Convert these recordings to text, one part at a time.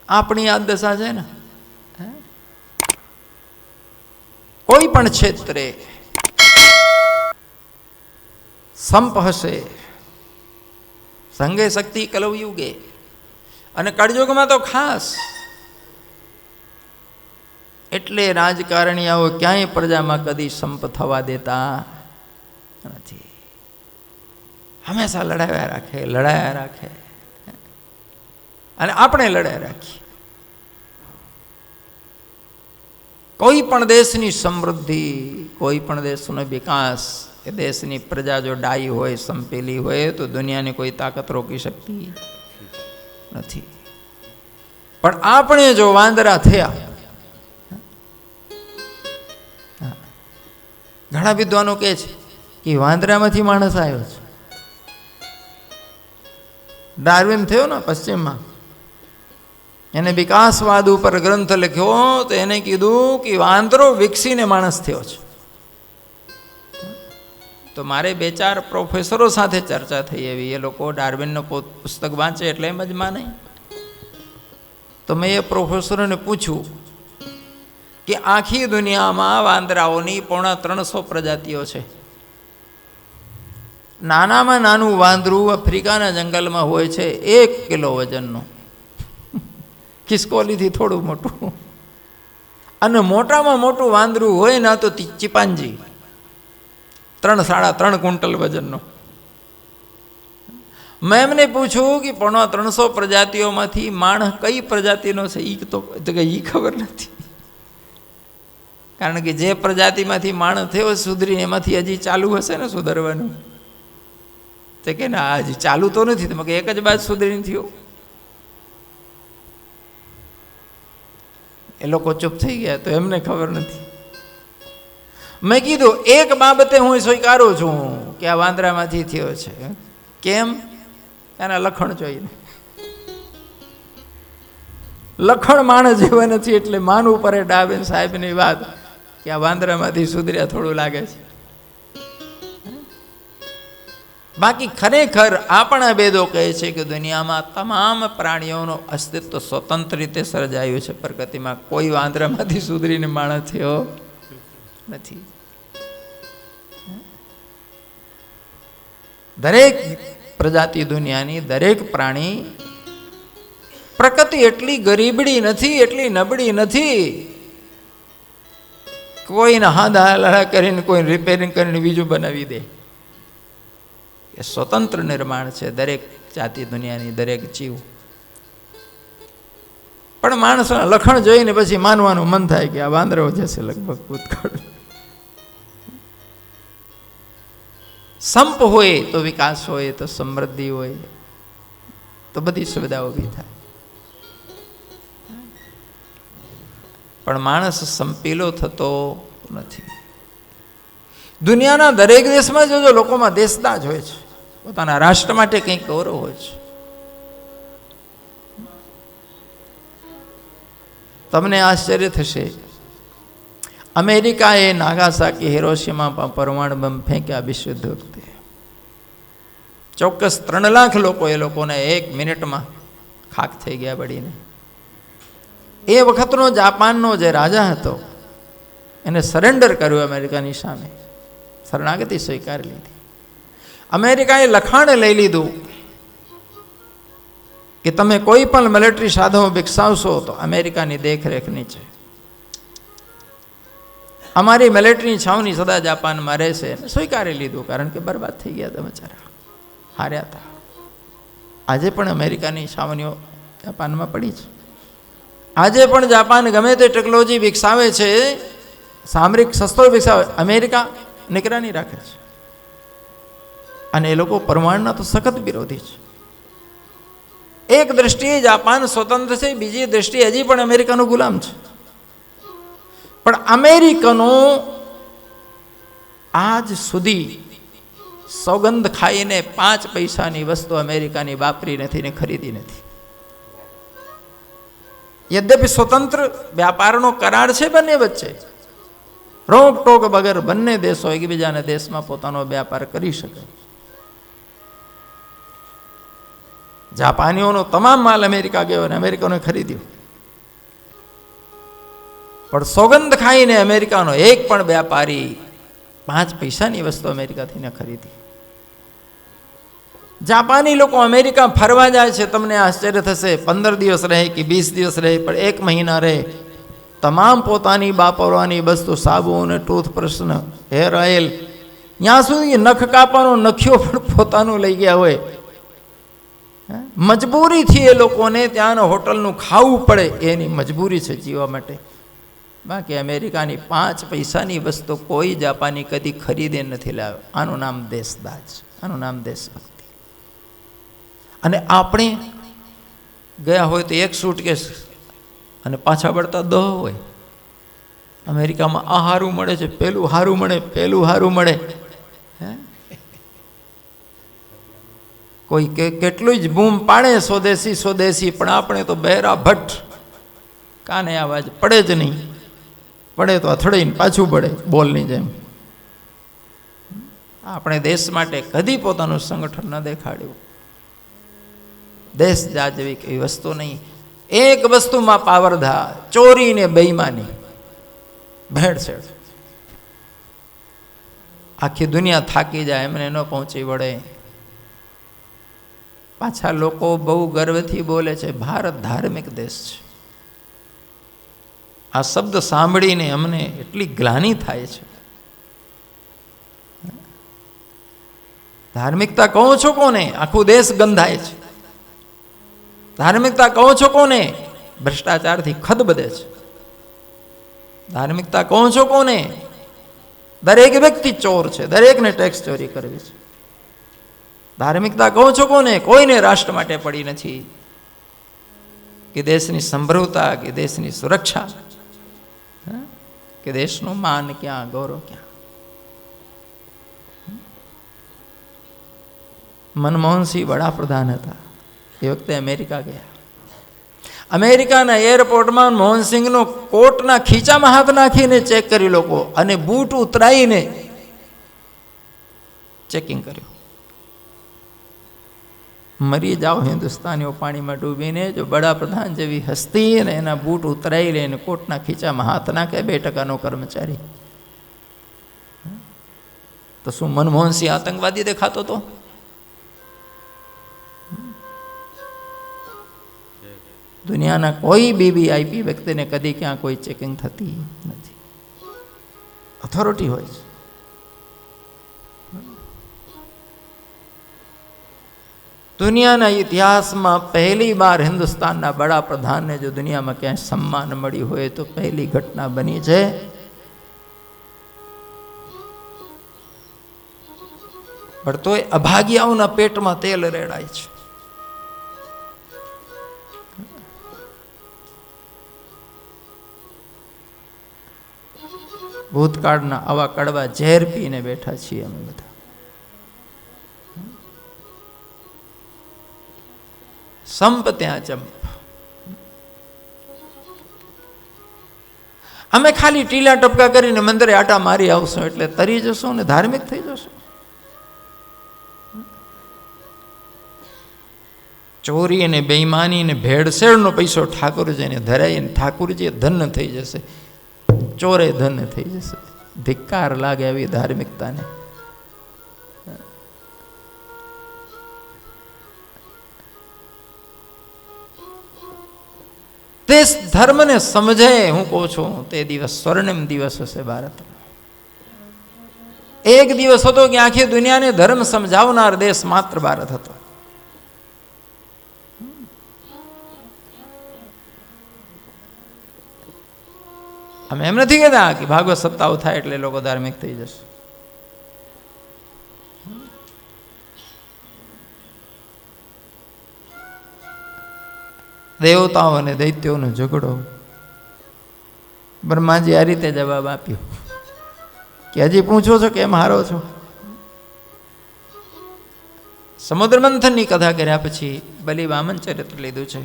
આપણી આ દશા છે ને, કોઈ પણ ક્ષેત્રે સંપ હશે, સંગે શક્તિ કલયુગે, અને કળયુગમાં તો ખાસ. એટલે રાજકારણીઓ ક્યાંય પ્રજામાં કદી સંપ થવા દેતા નથી. હંમેશા લડાવ્યા રાખે, અને આપણે લડાયા રાખીએ. કોઈ પણ દેશની સમૃદ્ધિ, કોઈ પણ દેશનો વિકાસ, એ દેશની પ્રજા જો ડાઈ હોય, સંપેલી હોય, તો દુનિયાની કોઈ તાકાત રોકી શકતી નથી. પણ આપણે જો વાંદરા થયા, ઘણા વિદ્વાનો કહે છે કે વાંદરામાંથી માણસ આવ્યો છે. ડાર્વિન થયો ને પશ્ચિમમાં, એને વિકાસવાદ ઉપર ગ્રંથ લખ્યો, તો એને કીધું કે વાંદરો વિકસીને માણસ થયો છે. તો મારે 2-4 પ્રોફેસરો સાથે ચર્ચા થઈ એવી, એ લોકો ડાર્વિનનો પુસ્તક વાંચે એટલે એમ જ માને. તો મેં એ પ્રોફેસરોને પૂછ્યું કે આખી દુનિયામાં વાંદરાઓની 350 પ્રજાતિઓ છે. નાનામાં નાનું વાંદરું આફ્રિકાના જંગલમાં હોય છે 1 કિલો વજનનું, ખિસકોલીથી થોડું મોટું. અને મોટામાં મોટું વાંદરું હોય ના તો ચિપાંજી 3-3.5 ક્વિન્ટલ વજનનો. મેં એમને પૂછ્યું કે 350 પ્રજાતિઓમાંથી માણસ કઈ પ્રજાતિનો છે, એ ખબર નથી. કારણ કે જે પ્રજાતિમાંથી માણસ થયો સુધરીને એમાંથી હજી ચાલુ હશે ને સુધરવાનું. તો કે ના, હજી ચાલુ તો નથી. તમે એક જ બાદ સુધરીને થયો. એ લોકો ચૂપ થઈ ગયા, તો એમને ખબર નથી. મેં કીધું એક બાબતે હું સ્વીકારું છું કે આ વાંદરામાંથી થયો છે. કેમ? એના લખણ જોઈને. લખણ માણસ જેવા નથી, એટલે માનવું પડે ડાર્વિન સાહેબની વાત કે આ વાંદરામાંથી સુધર્યા થોડું લાગે છે. બાકી ખરેખર આપણા વેદો કહે છે કે દુનિયામાં તમામ પ્રાણીઓનું અસ્તિત્વ સ્વતંત્ર રીતે સર્જાયું છે પ્રકૃતિમાં. કોઈ વાંદરામાંથી સુધરીને માણસ થયો નથી. દરેક પ્રજાતિ, દુનિયાની દરેક પ્રાણી, પ્રકૃતિ એટલી ગરીબડી નથી, એટલી નબળી નથી. કોઈને હાથ કરીને, કોઈ રિપેરિંગ કરીને બીજું બનાવી દે. એ સ્વતંત્ર નિર્માણ છે દરેક જાતિ, દુનિયાની દરેક જીવ. પણ માણસના લખણ જોઈને પછી માનવાનું મન થાય કે આ વાંદરો જશે લગભગ ભૂતકાળ. સંપ હોય તો વિકાસ હોય, તો સમૃદ્ધિ હોય, તો બધી સુવિધાઓ ઊભી થાય. પણ માણસ સંપેલો થતો નથી. દુનિયાના દરેક દેશમાં જોજો લોકોમાં દેશદાજ હોય છે, પોતાના રાષ્ટ્ર માટે કંઈક ગૌરવ હોય છે. તમને આશ્ચર્ય થશે, અમેરિકાએ નાગાસાકી, હિરોશીમા પરમાણુ બોમ્બ ફેંક્યા વિશ્વયુદ્ધ વખતે. ચોક્કસ 3 લાખ લોકો, એ લોકોને 1 મિનિટમાં ખાક થઈ ગયા બળીને. એ વખતનો જાપાનનો જે રાજા હતો એને સરેન્ડર કર્યું અમેરિકાની સામે, શરણાગતિ સ્વીકારી લીધી. અમેરિકાએ લખાણ લઈ લીધું કે તમે કોઈ પણ મિલિટરી સાધનો વિકસાવશો તો અમેરિકાની દેખરેખની છે. અમારી મિલિટરી છાવણી સદા જાપાનમાં રહેશે. સ્વીકારી લીધું, કારણ કે બરબાદ થઈ ગયા હતા બચારા, હાર્યા હતા. આજે પણ અમેરિકાની છાવણીઓ જાપાનમાં પડી છે. આજે પણ જાપાન ગમે તે ટેકનોલોજી વિકસાવે છે, સામરિક શસ્ત્રો વિકસાવે, અમેરિકા નિગરાની રાખે છે. અને એ લોકો પરમાણુના તો સખત વિરોધી છે. એક દ્રષ્ટિએ જાપાન સ્વતંત્ર છે, બીજી દ્રષ્ટિએ હજી પણ અમેરિકાનો ગુલામ છે. પણ અમેરિકનો આજ સુધી સોગંદ ખાઈને 5 પૈસાની વસ્તુ અમેરિકાની વાપરી નથી ને ખરીદી નથી. યદ્યપિ સ્વતંત્ર વ્યાપારનો કરાર છે બંને વચ્ચે, રોકટોક વગર બંને દેશો એકબીજાના દેશમાં પોતાનો વ્યાપાર કરી શકે. જાપાનીઓનો તમામ માલ અમેરિકા ગયો અને અમેરિકાને ખરીદ્યો. પણ સોગંદ ખાઈને અમેરિકાનો એક પણ વ્યાપારી 5 પૈસાની વસ્તુ અમેરિકાથી ન ખરીદી. જાપાની લોકો અમેરિકા ફરવા જાય છે, તમને આશ્ચર્ય થશે, 15 દિવસ રહે કે 20 દિવસ રહે, પણ 1 મહિના રહે, તમામ પોતાની વાપરવાની વસ્તુ, સાબુ અને ટૂથબ્રશ, હેર ઓઇલ, ત્યાં સુધી નખ કાપવાનો નખિયો પણ પોતાનું લઈ ગયા હોય. મજબૂરીથી એ લોકોને ત્યાં હોટલનું ખાવું પડે, એની મજબૂરી છે જીવવા માટે. બાકી અમેરિકાની 5 પૈસાની વસ્તુ કોઈ જાપાની કદી ખરીદે નથી લાવ્યો. આનું નામ દેશદાજ, આનું નામ દેશભક્તિ. અને આપણે ગયા હોય તો 1 સૂટકેસ અને પાછા વળતા 10 હોય. અમેરિકામાં આ સારું મળે છે, પેલું સારું મળે, પેલું સારું મળે. કોઈ કેટલું જ બૂમ પાડે સ્વદેશી સ્વદેશી, પણ આપણે તો બહેરા ભટ્ટ, કાને અવાજ પડે જ નહીં. પડે તો અથડાઈને પાછું પડે, બોલની જેમ. આપણે દેશ માટે કદી પોતાનું સંગઠન ન દેખાડ્યું. દેશ જાજવી એવી વસ્તુ નહીં. એક વસ્તુમાં પાવરધા, ચોરી ને બેઈમાની, ભેળસેળ. આખી દુનિયા થાકી જાય, એમને ન પહોંચી વળે. પાછા લોકો બહુ ગર્વથી બોલે છે, ભારત ધાર્મિક દેશ છે. આ શબ્દ સાંભળીને અમને એટલી ગ્લાનિ થાય છે. ધાર્મિકતા કહો છો કોને? આખું દેશ ગંધાય છે. ધાર્મિકતા કહો છો કોને? ભ્રષ્ટાચારથી ખદબદે છે. ધાર્મિકતા કહો છો કોને? દરેક વ્યક્તિ ચોર છે, દરેકને ટેક્સ ચોરી કરવી છે. ધાર્મિકતા કહો છો કોને? કોઈને રાષ્ટ્ર માટે પડી નથી, કે દેશની સંભ્રવતા, કે દેશની સુરક્ષા, કે દેશનું માન ક્યાં, ગૌરવ ક્યાં. મનમોહનસિંહ વડાપ્રધાન હતા, એ વખતે અમેરિકા ગયા. અમેરિકાના એરપોર્ટમાં મોહનસિંહનો કોટના ખીચામાં હાથ નાખીને ચેક કરી લોકો, અને બૂટ ઉતરાઈને ચેકિંગ કર્યું. મરી જાઓ હિન્દુસ્તાનીઓ પાણીમાં ડૂબીને, જો વડાપ્રધાન જેવી હસ્તી અને એના બૂટ ઉતરાઈ લઈને કોટના ખીચામાં હાથ નાખે 2% કર્મચારી, તો શું મનમોહનસિંહ આતંકવાદી દેખાતો હતો? દુનિયાના કોઈ વીવીઆઈપી વ્યક્તિને કદી ક્યાં કોઈ ચેકિંગ થતી નથી. ઓથોરિટી હોય છે. દુનિયાના ઇતિહાસમાં પહેલી વાર હિન્દુસ્તાનના વડાપ્રધાનને જો દુનિયામાં ક્યાંય સન્માન મળ્યું હોય તો પહેલી ઘટના બની છે. પણ તોય અભાગ્યાઓના પેટમાં તેલ રેડાય છે. ભૂતકાળના આવા કડવા ઝેર પીને બેઠા છીએ અમે બધા. સંપ ત્યાં ચંપ. અમે ખાલી ટીલા ટપકા કરીને મંદિરે આટા મારી આવશું એટલે તરી જશું ને ધાર્મિક થઈ જશું. ચોરી અને બેઈમાની ને ભેળસેળનો પૈસો ઠાકોરજીને ધરાઈને ઠાકોરજી ધન્ય થઈ જશે, ચોરે ધન્ય થઈ જશે. ધિક્કાર લાગે આવી ધાર્મિકતાને. દેશ ધર્મને સમજે, હું કહું છું, તે દિવસ સ્વર્ણિમ દિવસ હશે ભારત. એક દિવસ હતો કે આખી દુનિયાને ધર્મ સમજાવનાર દેશ માત્ર ભારત હતો. અમે એમ નથી કહેતા કે ભાગવત સપ્તાહ થાય એટલે લોકો ધાર્મિક થઈ જશે. દેવતાઓ અને દૈત્યોનો ઝઘડો. બ્રહ્માજી આ રીતે જવાબ આપ્યો કે હજી પૂછો છો કેમ હારો છો? સમુદ્ર મંથનની કથા કર્યા પછી બલિ વામન ચરિત્ર લીધું છે.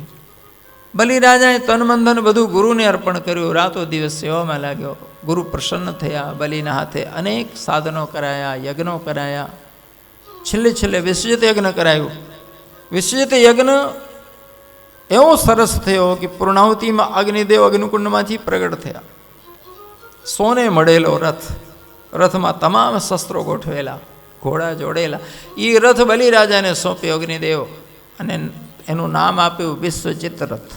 બલિ રાજાએ તનમંધન બધું ગુરુને અર્પણ કર્યું, રાતો દિવસ સેવામાં લાગ્યો. ગુરુ પ્રસન્ન થયા. બલિના હાથે અનેક સાધનો કરાયા, યજ્ઞો કરાયા. છેલ્લે વિસર્જિત યજ્ઞ કરાયું. વિસર્જિત યજ્ઞ એવો સરસ થયો કે પૂર્ણાહુતિમાં અગ્નિદેવ અગ્નિકુંડમાંથી પ્રગટ થયા. સોને મળેલો રથ, રથમાં તમામ શસ્ત્રો ગોઠવેલા, ઘોડા જોડેલા. એ રથ બલિરાજાને સોંપ્યો અગ્નિદેવ, અને એનું નામ આપ્યું વિશ્વજીત રથ.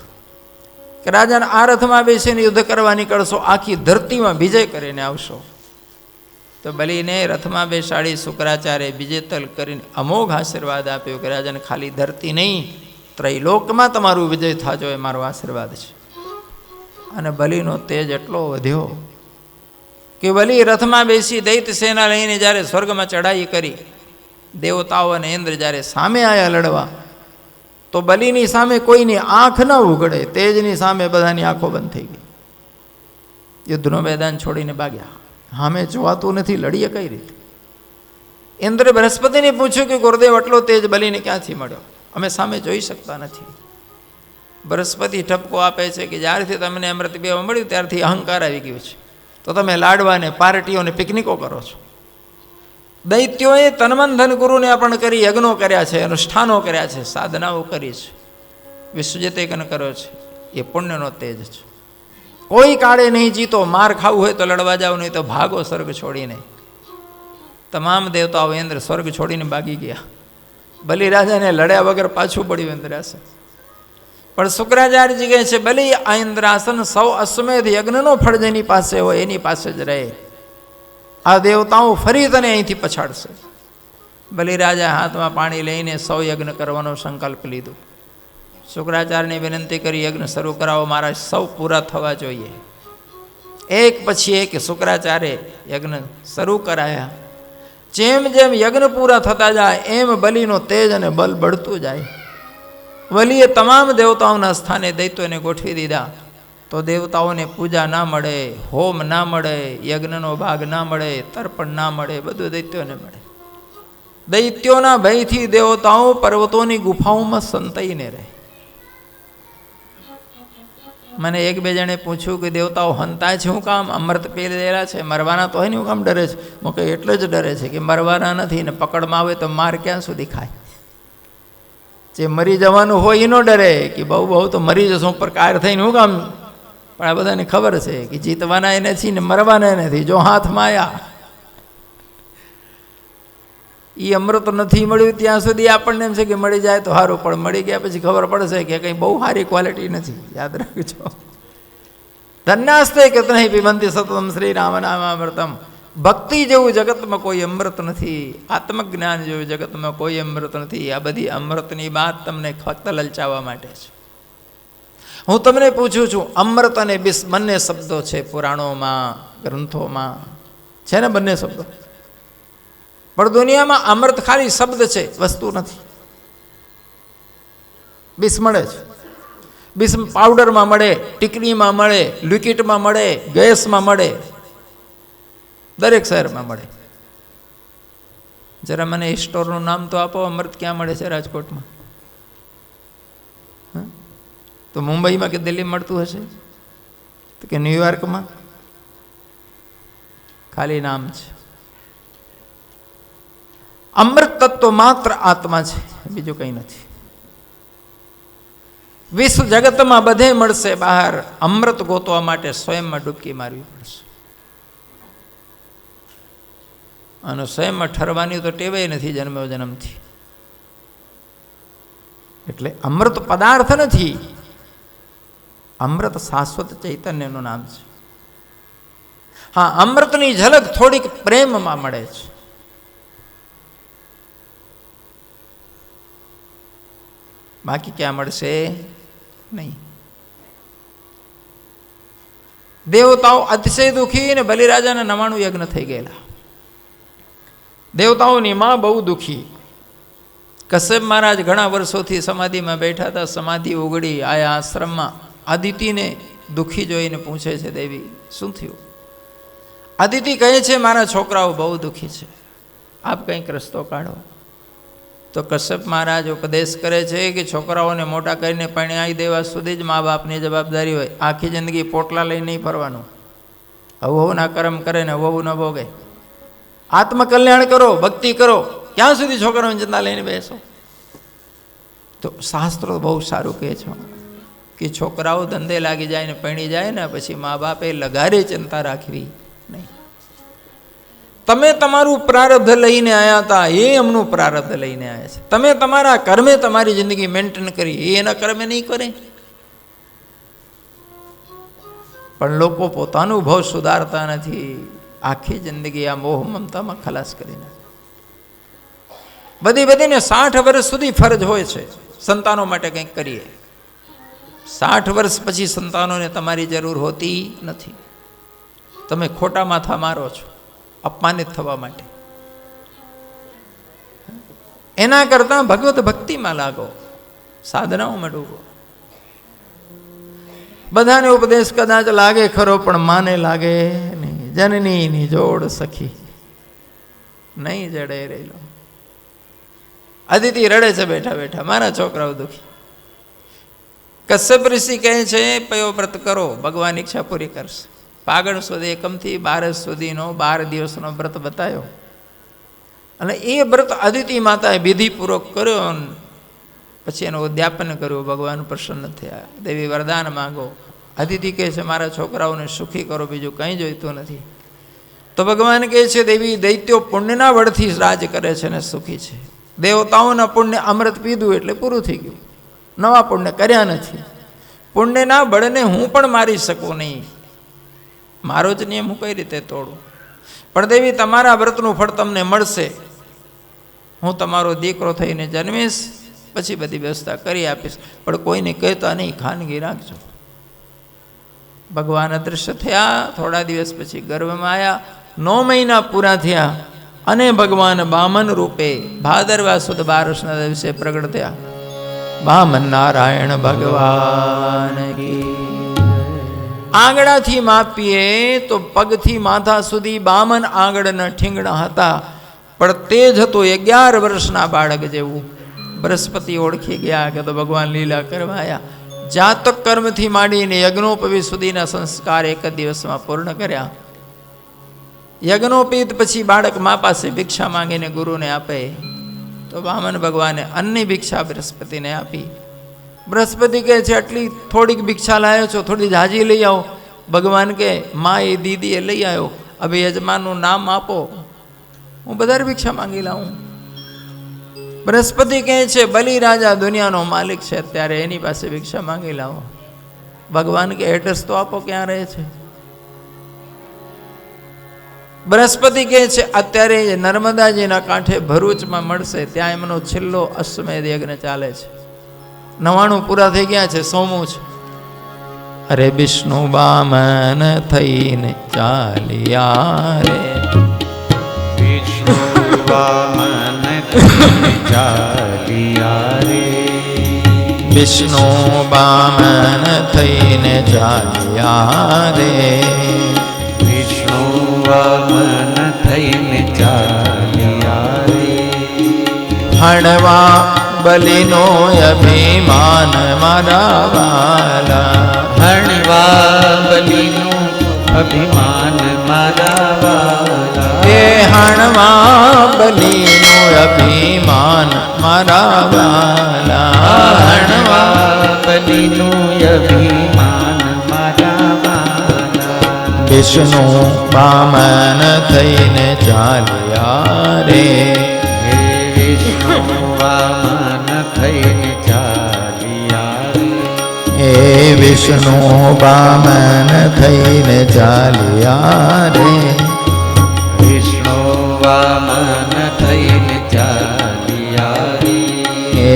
કે રાજાને આ રથમાં બેસીને યુદ્ધ કરવા નીકળશો, આખી ધરતીમાં વિજય કરીને આવશો. તો બલિને રથમાં બેસાડી શુક્રાચાર્ય વિજેતલ કરીને અમોઘ આશીર્વાદ આપ્યો કે રાજાને ખાલી ધરતી નહીં, ત્રૈલોકમાં તમારું વિજય થાજો, એ મારો આશીર્વાદ છે. અને બલિનો તેજ એટલો વધ્યો કે બલિ રથમાં બેસી દૈત્ય સેના લઈને જ્યારે સ્વર્ગમાં ચડાઈ કરી, દેવતાઓ અને ઇન્દ્ર જ્યારે સામે આવ્યા લડવા, તો બલિની સામે કોઈની આંખ ન ઉઘડે, તેજની સામે બધાની આંખો બંધ થઈ ગઈ. યુદ્ધનો મેદાન છોડીને ભાગ્યા. સામે જોવાતું નથી, લડીએ કઈ રીતે? ઇન્દ્રે બૃહસ્પતિને પૂછ્યું કે ગુરુદેવ, આટલો તેજ બલિને ક્યાંથી મળ્યો? અમે સામે જોઈ શકતા નથી. બૃહસ્પતિ ઠપકો આપે છે કે જ્યારથી તમને અમૃત પીવા મળ્યું ત્યારથી અહંકાર આવી ગયો છે, તો તમે લાડવાને, પાર્ટીઓને, પિકનિકો કરો છો. દૈત્યોએ તનમન ધન ગુરુને અર્પણ કરી યજ્ઞો કર્યા છે, અનુષ્ઠાનો કર્યા છે, સાધનાઓ કરી છે, વિશ્વજીત યજ્ઞ કર્યો છે. એ પુણ્યનો તેજ છે. કોઈ કાળે નહીં જીતો. માર ખાવું હોય તો લડવા જાવ, નહીં તો ભાગો સ્વર્ગ છોડીને. તમામ દેવતાઓ ઇન્દ્ર સ્વર્ગ છોડીને ભાગી ગયા. બલિરાજાને લડ્યા વગર પાછું પડ્યું ઇન્દ્રાસન. પણ શુક્રાચાર્યજી કહે છે, બલિ આ ઇન્દ્રાસન સૌ અશ્વમેધ યજ્ઞનો ફળ જેની પાસે હોય એની પાસે જ રહે. આ દેવતાઓ ફરી તને અહીંથી પછાડશે. બલિરાજા હાથમાં પાણી લઈને સૌ યજ્ઞ કરવાનો સંકલ્પ લીધો. શુક્રાચાર્યને વિનંતી કરી, યજ્ઞ શરૂ કરાવો, મારા સૌ પૂરા થવા જોઈએ. એક પછી એક શુક્રાચાર્ય યજ્ઞ શરૂ કરાયા. જેમ જેમ યજ્ઞ પૂરા થતા જાય એમ બલિનો તેજ અને બલ બળતું જાય. બલિએ તમામ દેવતાઓના સ્થાને દૈત્યોને ગોઠવી દીધા. તો દેવતાઓને પૂજા ના મળે, હોમ ના મળે, યજ્ઞનો ભાગ ના મળે, તર્પણ ના મળે, બધું દૈત્યોને મળે. દૈત્યોના ભયથી દેવતાઓ પર્વતોની ગુફાઓમાં સંતાઈને રહે. મને એક બે જણે પૂછ્યું કે દેવતાઓ હંતાય છે, હું કામ? અમૃત પી લેલા છે, મરવાના તો હોય ને, હું કામ ડરે છે? હું કહે એટલે જ ડરે છે કે મરવાના નથી, ને પકડમાં આવે તો માર ક્યાં સુધી ખાય. જે મરી જવાનું હોય એનો ડરે કે બહુ બહુ તો મરી જશો, ઉપર કાર થઈને હું કામ? પણ આ બધાને ખબર છે કે જીતવાના એ નથી ને મરવાના નથી. જો હાથમાં આવ્યા, એ અમૃત નથી મળ્યું ત્યાં સુધી આપણને એમ છે કે મળી જાય તો સારું, પણ મળી ગયા પછી ખબર પડશે કે કંઈ બહુ સારી ક્વોલિટી નથી. યાદ રાખજો. ધન્યાસ્તે કે નહીં પીબંતી સતતમ શ્રી રામ નામ અમૃતમ. ભક્તિ જેવું જગતમાં કોઈ અમૃત નથી, આત્મજ્ઞાન જેવું જગતમાં કોઈ અમૃત નથી. આ બધી અમૃતની વાત તમને ફક્ત લલચાવવા માટે છે. હું તમને પૂછું છું, અમૃત અને વિષ બંને શબ્દો છે પુરાણોમાં, ગ્રંથોમાં છે ને બંને શબ્દો. પણ દુનિયામાં અમૃત ખાલી શબ્દ છે, વસ્તુ નથી. વિષ મળે છે. વિષ પાવડરમાં મળે, ટીકડીમાં મળે, લિક્વિડમાં મળે, ગેસમાં મળે, દરેક શહેરમાં મળે. જરા મને એ સ્ટોરનું નામ તો આપો, અમૃત ક્યાં મળે છે રાજકોટમાં? તો મુંબઈમાં કે દિલ્હીમાં મળતું હશે, તો કે ન્યુયોર્કમાં? ખાલી નામ છે. અમૃત તત્વ માત્ર આત્મા છે, બીજું કંઈ નથી. વિશ્વ જગતમાં બધે મળશે, બહાર અમૃત ગોતવા માટે સ્વયંમાં ડૂબકી મારવી પડશે. અને સ્વયંમાં ઠરવાની તો ટેવે નથી જન્મ જન્મથી. એટલે અમૃત પદાર્થ નથી, અમૃત શાશ્વત ચૈતન્યનું નામ છે. હા, અમૃતની ઝલક થોડીક પ્રેમમાં મળે છે. બાકી ક્યાં મળશે નહીં. દેવતાઓ અતિશય દુઃખી, ને બલિરાજાના 99 યજ્ઞ થઈ ગયેલા. દેવતાઓની માં બહુ દુઃખી. કશ્યપ મહારાજ ઘણા વર્ષોથી સમાધિમાં બેઠા હતા. સમાધિ ઉગડી, આયા આશ્રમમાં. આદિતિને દુઃખી જોઈને પૂછે છે, દેવી શું થયું? આદિતિ કહે છે, મારા છોકરાઓ બહુ દુઃખી છે, આપ કંઈક રસ્તો કાઢો. તો કશ્યપ મહારાજ ઉપદેશ કરે છે કે છોકરાઓને મોટા કરીને પરણાવી દેવા સુધી જ મા બાપની જવાબદારી હોય. આખી જિંદગી પોટલા લઈને નહીં ફરવાનું. હવના કર્મ કરે ને હવુ ન ભોગે. આત્મકલ્યાણ કરો, ભક્તિ કરો. ક્યાં સુધી છોકરાઓની ચિંતા લઈને બેસો? તો શાસ્ત્રો બહુ સારું કહે છે, કે છોકરાઓ ધંધે લાગી જાય ને પરણી જાય ને પછી મા બાપે લગારે ચિંતા રાખવી નહીં. તમે તમારું પ્રારબ્ધ લઈને આવ્યા હતા, એ એમનું પ્રારબ્ધ લઈને આવ્યા છે. તમે તમારા કર્મે તમારી જિંદગી મેન્ટેન કરી, એ એના કર્મે નહીં કરે. પણ લોકો પોતાનું ભાવ સુધારતા નથી, આખી જિંદગી આ મોહ મમતામાં ખલાસ કરીને બધીને 60 વર્ષ સુધી ફરજ હોય છે સંતાનો માટે કંઈક કરીએ. 60 વર્ષ પછી સંતાનોને તમારી જરૂર હોતી નથી. તમે ખોટા માથા મારો છો અપમાનિત થવા માટે. એના કરતાં ભગવત ભક્તિમાં લાગો, સાધનાઓમાં ડૂબો. બધાને ઉપદેશ કદાચ લાગે ખરો, પણ માને લાગે નહીં. જનનીની જોડ સખી નહીં જડે રહેલો. અદિતિ રડે છે બેઠા બેઠા, મારા છોકરાઓ દુખી. કશ્યપ ઋષિ કહે છે પયો વ્રત કરો, ભગવાન ઈચ્છા પૂરી કરશે. પાગણ સુધી એકમથી 12 સુધીનો 12 દિવસનો વ્રત બતાવ્યો, અને એ વ્રત અદિતિ માતાએ વિધિપૂર્વક કર્યો. પછી એનું ઉદ્યાપન કર્યું, ભગવાન પ્રસન્ન થયા. દેવી વરદાન માંગો. અદિતિ કહે છે મારા છોકરાઓને સુખી કરો, બીજું કંઈ જોઈતું નથી. તો ભગવાન કહે છે દેવી દૈત્યો પુણ્યના બળથી રાજ કરે છે ને સુખી છે. દેવતાઓના પુણ્ય અમૃત પીધું એટલે પૂરું થઈ ગયું, નવા પુણ્ય કર્યા નથી. પુણ્યના બળને હું પણ મારી શકું નહીં, મારો જ નિયમ હું કઈ રીતે તોડું. પણ દેવી તમારા વ્રતનું ફળ તમને મળશે. હું તમારો દીકરો થઈને જન્મીશ, પછી બધી વ્યવસ્થા કરી આપીશ, પણ કોઈને કહેતા નહીં, ખાનગી રાખજો. ભગવાન અદૃશ્ય થયા. થોડા દિવસ પછી ગર્ભમાં આવ્યા. 9 મહિના પૂરા થયા અને ભગવાન બામન રૂપે ભાદરવા સુદ 12ના દિવસે પ્રગટ થયા. બામન નારાયણ ભગવાન કી. આંગળાથી માપીએ તો પગથી માથા સુધી 52 આંગળના ઠીંગણા હતા, પણ તેજ હતું 11 વર્ષના બાળક જેવું. બૃહસ્પતિ ઓળખી ગયા કે તો ભગવાન લીલા કરવા આવ્યા. જાતક કર્મથી માંડીને યજ્ઞોપવીત સુધીના સંસ્કાર એક જ દિવસમાં પૂર્ણ કર્યા. યજ્ઞોપીત પછી બાળક મા પાસે ભિક્ષા માંગીને ગુરુને આપે, તો વામન ભગવાને અન્નની ભિક્ષા બૃહસ્પતિને આપી. બૃહસ્પતિ કહે છે આટલી થોડીક ભિક્ષા લાવ્યો છો, થોડી જાજી લઈ આવો. ભગવાન કે મા એ દીદી એ લઈ આવ્યો, હવે યજમાનનું નામ આપો, હું વધારે ભિક્ષા માંગી લાવું. બૃહસ્પતિ કહે છે બલિ રાજા દુનિયાનો માલિક છે, ત્યારે એની પાસે ભિક્ષા માંગી લાવો. ભગવાન કે એડ્રેસ તો આપો, ક્યાં રહે છે. બૃહસ્પતિ કહે છે અત્યારે નર્મદાજીના કાંઠે ભરૂચમાં મળશે, ત્યાં એમનો છેલ્લો અશ્વમેધ યજ્ઞ ચાલે છે. 99 પૂરા થઈ ગયા છે, 100મું છે. અરે વિષ્ણુ બામન થઈને ચાલ્યા રે, વિષ્ણુ બામન ચાલ્યા રે, વિષ્ણુ બામન થઈને ચાલ્યા રે, વિષ્ણુ બામન થઈને ચાલ્યા રે. હણવા બલિનો અભિમાન મારા વાલા, હણવા બલિનો અભિમાન મારા વાલા. એ હણવા બલિનો અભિમાન મારા વાલા, હણવા બલિનો અભિમાન મારા વાલા. વિષ્ણુ બામન થઈને ચાલ્યા રે, વિષ્ણુ બામન થઈને ચાલ્યા રે, એ વિષ્ણુ બામન થઈને ચાલ્યા રે, વિષ્ણુ બામન થઈને ચાલ્યા રે. એ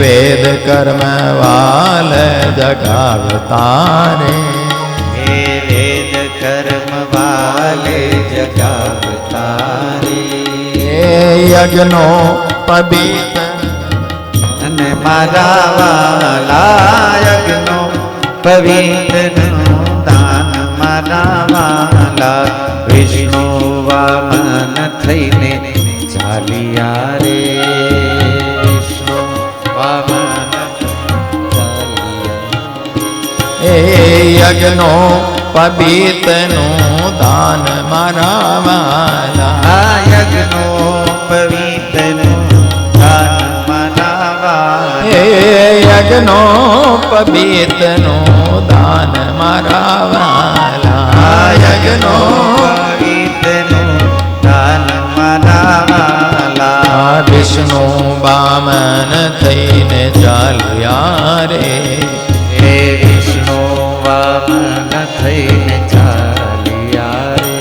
વેદ કર્મ વાલ જગાવતા રે, એ વેદ કર્મ વાલ જગાવતા રે. યજ્ઞો પવિત અને મારા વાલા, યજ્ઞો પવિત દાન મારા વાલા. વિષ્ણુ વામન થઈને ચાલ્યા રે, વિષ્ણુ વામન ચાલ્યા. એ યજ્ઞો પવિતનું દાન મારા વાલા, યજ્ઞો પવિતનું દાન મારા વાલા. હે યજ્ઞો પબીતનો દાન મારા વાલા, યજ્ઞનો પવિત્રનો દાન મારા વાલા. વિષ્ણુ વામન થઈને ચાલ્યા રે, હે વિષ્ણુ વામન થઈને ચાલ્યા રે.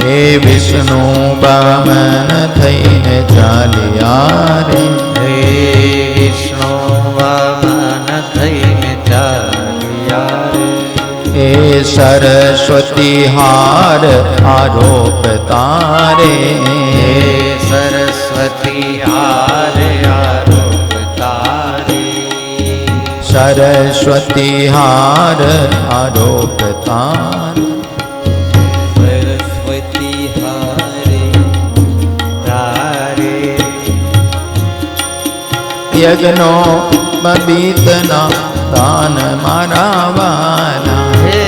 હે વિષ્ણુ વામન થઈને ચાલ્યા રે, હે વિષ્ણુ વામન થઈને ચાલ્યા રે. હે સરસ્વતી હાર આરોપ તારે, હે સરસ્વતી હાર આરોપ તારે. સરસ્વતી હાર આરોપ તારે, સરસ્વતી હારે તારે. યજ્ઞો બબીતના દાન મારા વાલા, હે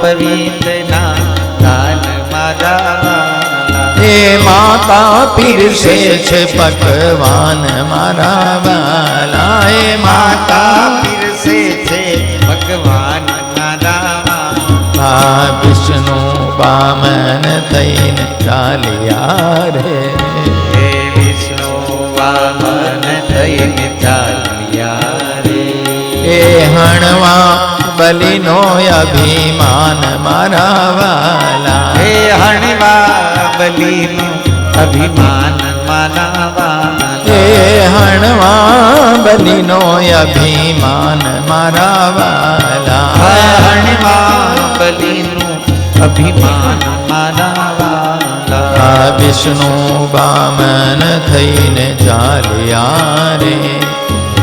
પવિત્રના દાન મારા વાલા. હે માતા પીરસે છે પકવાન મારા વાલા, હે માતા માતા પીરસે છે ભગવાન મારા વાલા. આ વિષ્ણુ વામન થઈને ચાલ્યા રે, હે વિષ્ણુ વામન થઈને ચાલ્યા રે. એ હણવા બલિનો અભિમાન મારા વાલા, હે હણવા બલીનું અભિમાન મારા વાલા. એ હણવા બલિનો અભિમાન મારા વાલા, હણવા બલીનું અભિમાન મારા વાલા. આ વિષ્ણુ વામન થઈને ચાલ્યા રે,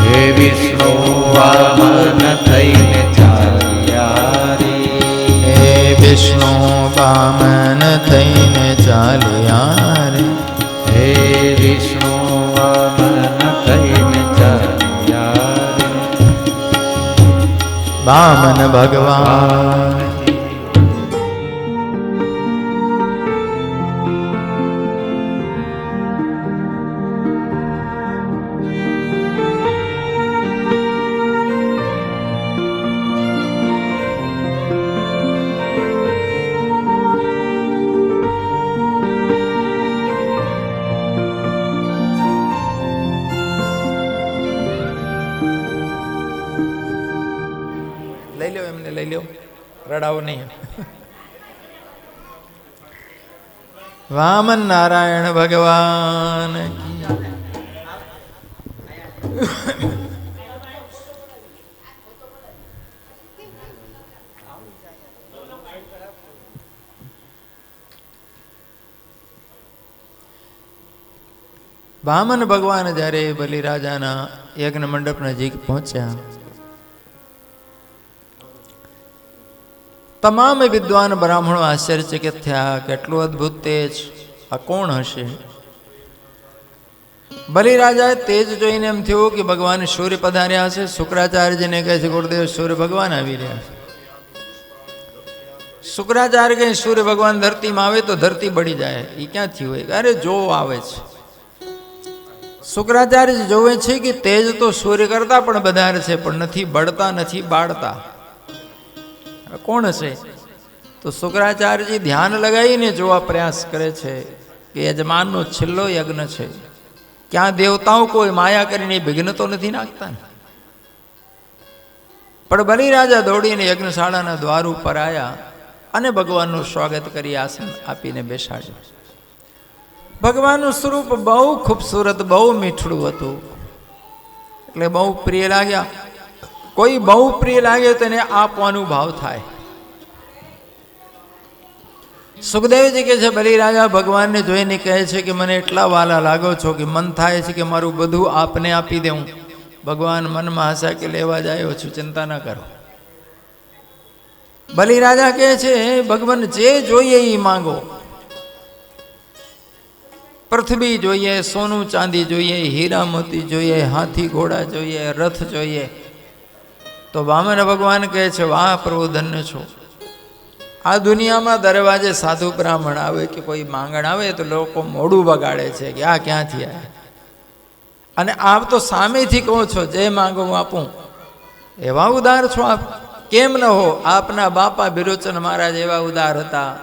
હે વિષ્ણુ વામન થઈને ચાલ્યા રે. હે વિષ્ણુ વામન થઈને ચાલ્યા રે, હે વિષ્ણુ વામન થઈને ચાલ્યા રે. વામન ભગવાન. લઈ લો એમને, લઈ લો, રડાવો નહીં. વામન નારાયણ ભગવાન કી. વામન ભગવાન જ્યારે બલિરાજાના યજ્ઞ મંડપ નજીક પહોંચ્યા, તમામ વિદ્વાન બ્રાહ્મણો આશ્ચર્યચકિત થયા, કેટલું અદ્ભુત તેજ, આ કોણ હશે? બલિરાજાએ તેજ જોઈને એમ થયું કે ભગવાન સૂર્ય પધાર્યા છે. શુક્રાચાર્યજીને કહે છે, ગુરુદેવ સૂર્ય ભગવાન આવી રહ્યા છે. શુક્રાચાર્ય કહે, સૂર્ય ભગવાન ધરતીમાં આવે તો ધરતી બળી જાય, એ ક્યાંથી હોય? અરે જો આવે છે. શુક્રાચાર્ય જોવે છે કે તેજ તો સૂર્ય કરતા પણ વધારે છે, પણ નથી બળતા, નથી બાળતા. કોણ હશે? તો શુક્રાચાર્યજી ધ્યાન લગાવીને જોવા પ્રયાસ કરે છે કે યજમાનનો છેલ્લો યજ્ઞ છે, ક્યાં દેવતાઓ કોઈ માયા કરીને વિઘ્ન તો નથી નાખતા ને? પણ બલિરાજા દોડીને યજ્ઞશાળાના દ્વાર ઉપર આવ્યા અને ભગવાનનું સ્વાગત કરી આસન આપીને બેસાડ્યું. ભગવાનનું સ્વરૂપ બહુ ખૂબસૂરત, બહુ મીઠડું હતું, એટલે બહુ પ્રિય લાગ્યા. કોઈ બહુ પ્રિય લાગે તો એને આપવાનું ભાવ થાય. સુખદેવજી કહે છે, બલિરાજા ભગવાનને જોઈને કહે છે કે મને એટલા વાલા લાગો છો કે મન થાય છે કે મારું બધું આપને આપી દઉં. ભગવાન મનમાં હસા કે લેવા જાય છું, ચિંતા ન કરો. બલિરાજા કહે છે, ભગવાન જે જોઈએ એ માંગો. પૃથ્વી જોઈએ, સોનું ચાંદી જોઈએ, હીરા મોતી જોઈએ, હાથી ઘોડા જોઈએ, રથ જોઈએ. તો વામન ભગવાન કહે છે, વાહ પ્રભુ, ધન્ય છો. આ દુનિયામાં દરવાજે સાધુ બ્રાહ્મણ આવે કે કોઈ માંગણ આવે તો લોકો મોઢું બગાડે છે કે આ ક્યાંથી આવે, અને આપ તો સામેથી કહો છો જે માંગો હું આપું. એવા ઉદાર છો આપ, કેમ ન હો? આપના બાપા બિરોચન મહારાજ એવા ઉદાર હતા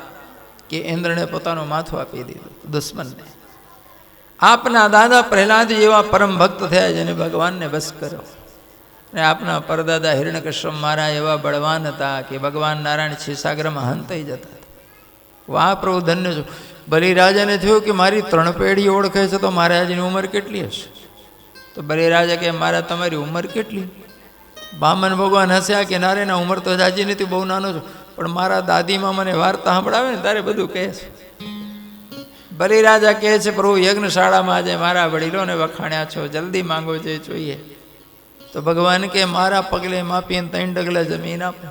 કે ઇન્દ્રને પોતાનું માથું આપી દીધું દુશ્મનને. આપના દાદા પ્રહલાદજી એવા પરમ ભક્ત થયા જેને ભગવાનને બસ કર્યો. અને આપના પરદાદા હિરણ્યકશ્યપ મહારાજ એવા બળવાન હતા કે ભગવાન નારાયણ ક્ષીરસાગરમાં હંતાઈ જતા હતા. વાહ પ્રભુ ધન્ય છો. બલિરાજાને થયું કે મારી 3 પેઢી ઓળખે છે તો મહારાજની ઉંમર કેટલી હશે? તો બલિરાજા કે મારા તમારી ઉંમર કેટલી? બામન ભગવાન હસ્યા કે નારેના ઉંમર તો જાજી નથી, બહુ નાનો છો, પણ મારા દાદીમાં મને વાર્તા સંભળાવે ને તારે બધું કહે છે. બલિરાજા કહે છે પ્રભુ યજ્ઞશાળામાં આજે મારા વડીલોને વખાણ્યા છો, જલ્દી માંગો જે જોઈએ. તો ભગવાન કે મારા પગલે માપીને 3 ડગલા જમીન આપો.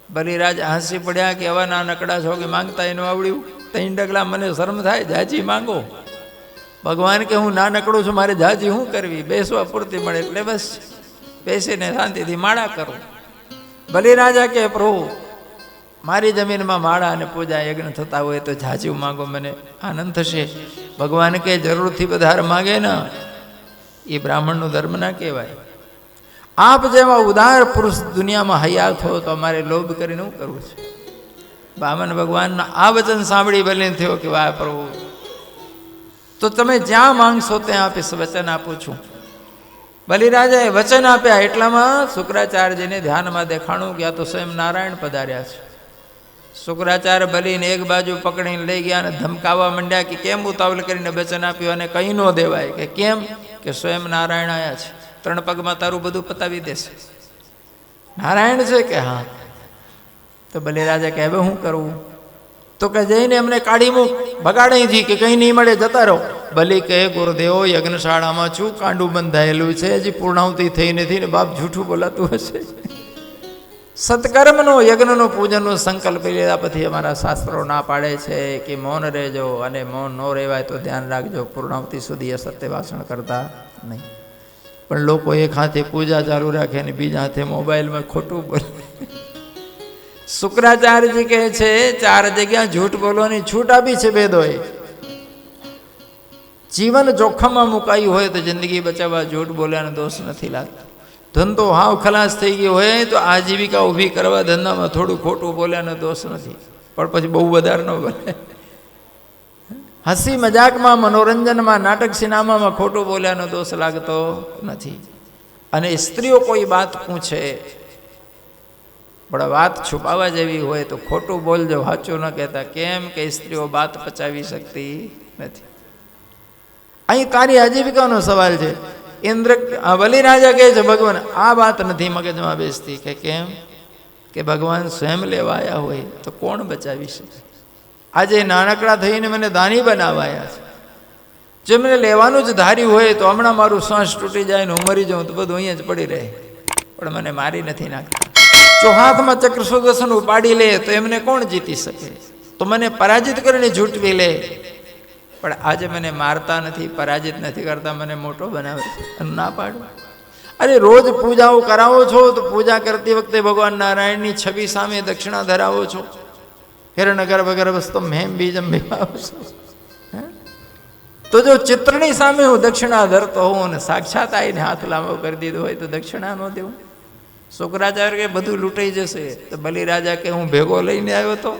બલિરાજા હસી પડ્યા કે આવા ના નકડા છો કે માંગતા એનું આવડ્યું? 3 ડગલા મને શરમ થાય, જાજી માંગો. ભગવાન કે હું ના નકડું છું, મારે જાજી શું કરવી? બેસવા પૂરતી મળે એટલે બસ બેસીને શાંતિથી માળા કરું. બલિરાજા કે પ્રભુ મારી જમીનમાં માળા અને પૂજા યજ્ઞ થતા હોય તો જાજી માંગો, મને આનંદ થશે. ભગવાન કે જરૂરથી વધારે માગે ને એ બ્રાહ્મણનો ધર્મ ના કહેવાય. આપ જેવા ઉદાર પુરુષ દુનિયામાં હયાત હો તો અમારે લોભ કરીને શું કરવું છે? બામન ભગવાનના આ વચન સાંભળી બલિને થયો કે વાહ પ્રભુ, તો તમે જ્યાં માંગશો ત્યાં આપીશ, વચન આપું છું. બલિરાજાએ વચન આપ્યા એટલામાં શુક્રાચાર્યજીને ધ્યાનમાં દેખાણું કે આ તો સ્વયં નારાયણ પધાર્યા છે. શુક્રાચાર્ય બલિને એક બાજુ પકડીને લઈ ગયા અને ધમકાવવા માંડ્યા કે કેમ ઉતાવળ કરીને વચન આપ્યું અને કંઈ ન દેવાય? કે કેમ? કે સ્વયં નારાયણ આવ્યા છે, 3 પગમાં તારું બધું પતાવી દેશે. નારાયણ છે કે હા? તો બલિરાજા કહે હવે શું કરવું? તો કે જઈને એમને કાઢી મૂક, ભગાડીથી કે કંઈ નહીં મળે, જતા રહો. બલિ કહે ગુરુદેવો યજ્ઞશાળામાં છું, કાંડું બંધાયેલું છે, હજી પૂર્ણાહુતિ થઈ નથી ને બાપ જૂઠું બોલાતું હશે. સત્કર્મનો યજ્ઞનો પૂજનનો સંકલ્પ લીધા પછી અમારા શાસ્ત્રો ના પાડે છે કે મૌન રહેજો, અને મૌન ન રહેવાય તો ધ્યાન રાખજો, પૂર્ણાહુતિ સુધી અસત્ય ભાષણ કરતા નહીં. પણ લોકો એક હાથે પૂજા ચાલુ રાખે ને બીજા હાથે મોબાઈલમાં ખોટું બોલે. શુક્રાચાર્યજી કહે છે 4 જગ્યા જૂઠ બોલવાની છૂટ આપી છે વેદોએ. જીવન જોખમમાં મુકાયું હોય તો જિંદગી બચાવવા જૂઠ બોલ્યાનો દોષ નથી લાગતો. ધંધો હાવ ખલાસ થઈ ગયો હોય તો આજીવિકા ઊભી કરવા ધંધામાં થોડું ખોટું બોલ્યાનો દોષ નથી, પણ પછી બહુ વધારે ન બોલે. હસી મજાકમાં, મનોરંજનમાં, નાટક સિનેમામાં ખોટું બોલ્યાનો દોષ લાગતો નથી. અને સ્ત્રીઓ કોઈ વાત પૂછે પણ વાત છુપાવવા જેવી હોય તો ખોટું બોલજો, સાચું ન કહેતા. કેમ કે સ્ત્રીઓ વાત પચાવી શકતી નથી. અહીં તારી આજીવિકાનો સવાલ છે. બલિરાજા કહે છે ભગવાન આ વાત નથી મગજમાં બેસતી. કે કેમ? કે ભગવાન સ્વયં લેવા આવ્યા હોય તો કોણ બચાવી શકે? આજે નાનકડા થઈને મને દાની બનાવાયા છે. જો મને લેવાનું જ ધાર્યું હોય તો હમણાં મારું શ્વાસ તૂટી જાય ને હું મરી જાઉં તો બધું અહીંયા જ પડી રહે, પણ મને મારી નથી નાખતા. જો હાથમાં ચક્ર સુદર્શન ઉપાડી લે તો એમને કોણ જીતી શકે? તો મને પરાજિત કરીને ઝૂંટવી લે, પણ આજે મને મારતા નથી, પરાજિત નથી કરતા, મને મોટો બનાવે છે અને ના પાડું. અરે રોજ પૂજાઓ કરાવો છો તો પૂજા કરતી વખતે ભગવાન નારાયણની છબી સામે દક્ષિણા ધરાવો છો. હિરણ્યગર્ભ ગર્ભસ્તમ હેમ બીજમ વિભાવો છો. તો જો ચિત્રની સામે હું દક્ષિણા ધરતો હોઉં અને સાક્ષાત આવીને હાથ લાંબો કરી દીધો હોય તો દક્ષિણા ન દેવું? શુક્રાચાર્ય કે બધું લૂંટાઈ જશે. તો બલિરાજા કે હું ભેગો લઈને આવ્યો તો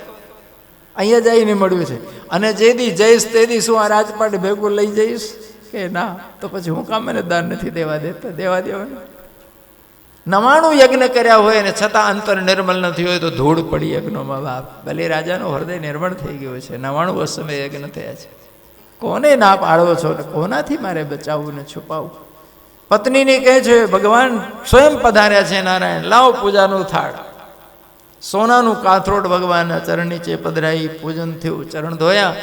અહીંયા જઈને મળ્યું છે, અને જે દી જઈશ તે દી શું આ રાજપાટ ભેગું લઈ જઈશ? કે ના. તો પછી હું કામ મને દાન નથી દેવા દેતા? દેવા દેવાનું. 99 યજ્ઞ કર્યા હોય ને છતાં અંતર નિર્મળ નથી હોય તો ધૂળ પડી યજ્ઞોમાં. બાપ બલિરાજાનું હૃદય નિર્મળ થઈ ગયું છે. 99 સમય યજ્ઞ થયા છે. કોને ના પાડો છો ને કોનાથી મારે બચાવવું ને છુપાવવું? પત્નીને કહે છે ભગવાન સ્વયં પધાર્યા છે નારાયણ, લાવો પૂજાનું થાળ. સોનાનું કાથરોડ ભગવાનના ચરણ નીચે પધરાઈ, પૂજન થયું, ચરણ ધોયા.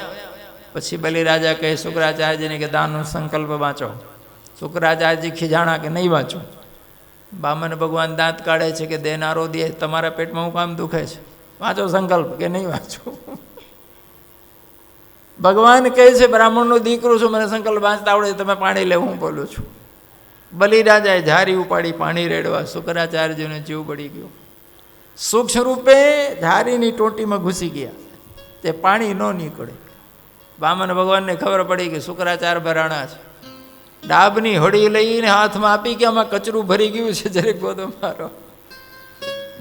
પછી બલિરાજા કહે શુક્રાચાર્યજીને કે દાનનો સંકલ્પ વાંચો. શુક્રાચાર્યજી ખીજાણા કે નહીં વાંચો. બામન ભગવાન દાંત કાઢે છે કે દેનારો દે, તમારા પેટમાં હું કામ દુખે છે? વાંચો સંકલ્પ. કે નહીં વાંચો. ભગવાન કહે છે બ્રાહ્મણનો દીકરો છું, મને સંકલ્પ વાંચતા આવડે, તમે પાણી લે, હું બોલું છું. બલિરાજાએ ઝારી ઉપાડી પાણી રેડવા. શુક્રાચાર્યજીનો જીવ બળી ગયો. સૂક્ષ્મ રૂપે ઝારીની ટોટીમાં ઘૂસી ગયા, તે પાણી ન નીકળે. વામન ભગવાનને ખબર પડી કે શુક્રાચાર્ય ભરાણા છે. ડાબની હોડી લઈને હાથમાં આપી કે આમાં કચરું ભરી ગયું છે, જરીક ગોદો મારો.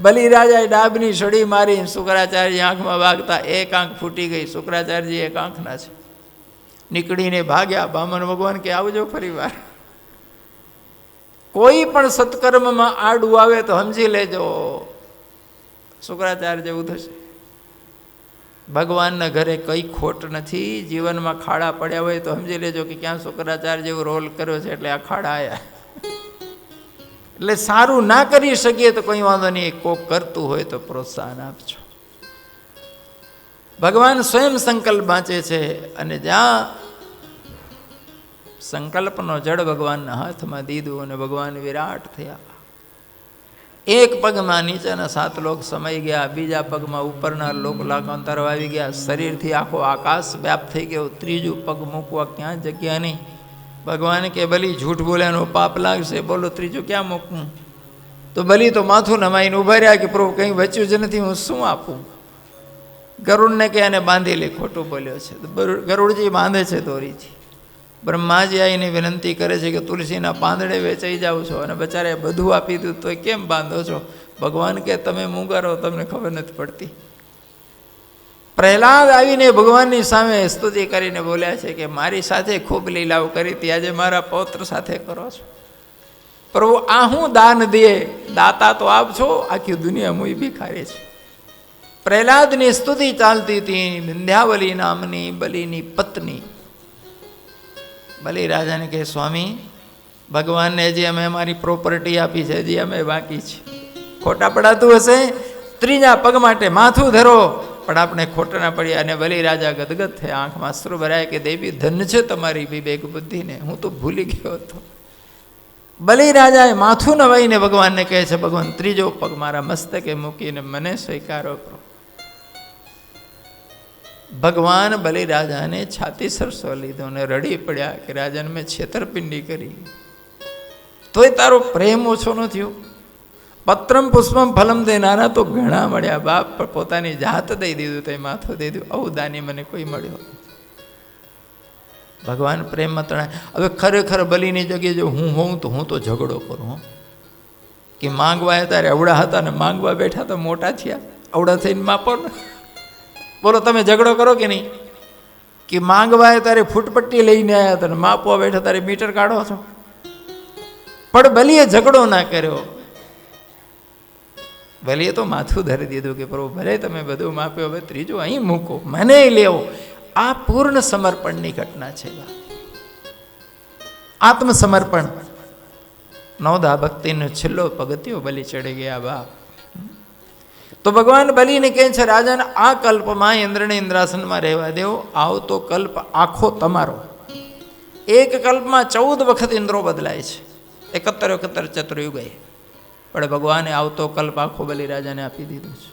બલિરાજાએ ડાબની છડી મારી શુક્રાચાર્ય આંખમાં વાગતા એક આંખ ફૂટી ગઈ. શુક્રાચાર્યજી એક આંખના છે. નીકળીને ભાગ્યા. બામન ભગવાન કે આવજો ફરી વાર. કોઈ પણ સત્કર્મમાં આડું આવે તો સમજી લેજો શુક્રાચાર્ય જેવું થશે. ભગવાનના ઘરે કઈ ખોટ નથી. જીવનમાં ખાડા પડ્યા હોય તો સમજી લેજો કે ક્યાં શુક્રાચાર્ય જેવો રોલ કર્યો છે એટલે આ ખાડા આવ્યા. એટલે સારું ના કરી શકીએ તો કોઈ વાંધો નહીં, કોક કરતું હોય તો પ્રોત્સાહન આપજો. ભગવાન સ્વયં સંકલ્પ વાંચે છે અને જ્યાં સંકલ્પનો જડ ભગવાનના હાથમાં દીધું અને ભગવાન વિરાટ થયા. એક પગમાં નીચેના 7 લોક સમાઈ ગયા, બીજા પગમાં ઉપરના લોકાંતર આવી ગયા, શરીરથી આખો આકાશ વ્યાપ થઈ ગયો. ત્રીજું પગ મૂકવા ક્યાં જગ્યા નહીં. ભગવાન કે બલી જૂઠ બોલ્યાનો પાપ લાગશે, બોલો ત્રીજું ક્યાં મૂકવું? તો બલી તો માથું નમાઈને ઉભા રહ્યા કે પ્રભુ કંઈ બચ્યું જ નથી, હું શું આપું? ગરુડને કે એને બાંધી લે, ખોટું બોલ્યો છે. ગરુડજી બાંધે છે દોરીથી. બ્રહ્માજી આવીને વિનંતી કરે છે કે તુલસીના પાંદડે વેચાઈ જાઓ છો અને બચારે બધું આપી દીધું તોય કેમ બાંધો છો? ભગવાન કે તમે મૂંગા તમને ખબર નથી પડતી. પ્રહલાદ આવીને ભગવાનની સામે સ્તુતિ કરીને બોલ્યા છે કે મારી સાથે ખૂબ લીલાઓ કરી હતી, આજે મારા પૌત્ર સાથે કરો છો. પ્રભુ આ હું દાન દે, દાતા તો આપ છો, આખી દુનિયા મુઈ ભિખારી છે. પ્રહલાદની સ્તુતિ ચાલતી હતી. વિંધ્યાવલી નામની બલિની પત્ની બલિરાજાને કહે સ્વામી ભગવાનને હજી અમે અમારી પ્રોપર્ટી આપી છે, હજી અમે બાકી છે. ખોટા પડાતું હશે, ત્રીજા પગ માટે માથું ધરો, પણ આપણે ખોટા ના પડ્યા. અને બલિરાજા ગદગદ થયા, આંખમાં અશ્રુ ભરાય કે દેવી ધન્ય છે તમારી વિવેક બુદ્ધિને, હું તો ભૂલી ગયો હતો. બલિરાજાએ માથું નવાઈને ભગવાનને કહે છે ભગવાન ત્રીજો પગ મારા મસ્તકે મૂકીને મને સ્વીકારો કરો. ભગવાન બલિરાજાને છાતી સરસો લીધો અને રડી પડ્યા કે રાજાને મેં છેતરપિંડી કરી, તોય તારો પ્રેમ ઓછો ન થયો. પત્રમ પુષ્પમ ફલમ દેનારા તો ઘણા મળ્યા, બાપ પણ પોતાની જાત દઈ દીધું, તે માથું દઈ દીધું, આવું દાની મને કોઈ મળ્યો. ભગવાન પ્રેમમાં તણાય. હવે ખરેખર બલિની જગ્યાએ જો હું હોઉં તો હું તો ઝઘડો કરું કે માંગવા ત્યારે અવડા હતા ને માંગવા બેઠા તો મોટા થયા, અવડા થઈને માપો ને. બોલો તમે ઝઘડો કરો કે નહીં? કે માંગવા તારે ફૂટપટ્ટી લઈને આવ્યા હતા ને માપવા બેઠા તારે મીટર કાઢો છો. પણ બલિએ ઝઘડો ના કર્યો. બલિએ તો માથું ધરી દીધું કે પ્રભુ ભલે તમે બધું માપ્યો, હવે ત્રીજું અહીં મૂકો, મને લેવો. આ પૂર્ણ સમર્પણની ઘટના છે. આત્મસમર્પણ. નવદા ભક્તિનો છેલ્લો પગથિયો બલિ ચડી ગયા બાપ. તો ભગવાન બલિને કહે છે રાજાને આ કલ્પમાં ઇન્દ્રને ઇન્દ્રાસનમાં રહેવા દેવો, આવતો કલ્પ આખો તમારો. એક કલ્પમાં 14 વખત ઇન્દ્રો બદલાય છે, 71 ચતુર્યુગે. પણ ભગવાને આવતો કલ્પ આખો બલિરાજાને આપી દીધો છે.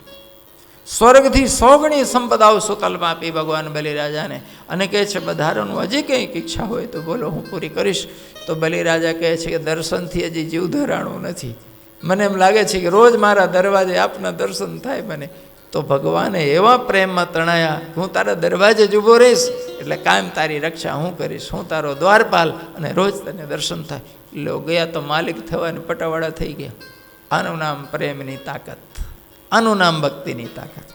સ્વર્ગથી 100 ગણી સંપદાઓ સુકલ્પમાં આપી ભગવાન બલિરાજાને અને કહે છે બધારોનું હજી કંઈક ઈચ્છા હોય તો બોલો, હું પૂરી કરીશ. તો બલિરાજા કહે છે કે દર્શનથી હજી જીવ ધરાણું નથી, મને એમ લાગે છે કે રોજ મારા દરવાજે આપના દર્શન થાય મને. તો ભગવાને એવા પ્રેમમાં તણાયા, હું તારા દરવાજે જ ઊભો રહીશ એટલે કાયમ તારી રક્ષા હું કરીશ, હું તારો દ્વારપાલ, અને રોજ તને દર્શન થાય. લો ગયા તો માલિક થવાને પટાવાળા થઈ ગયા. આનું નામ પ્રેમની તાકાત, આનું નામ ભક્તિની તાકાત.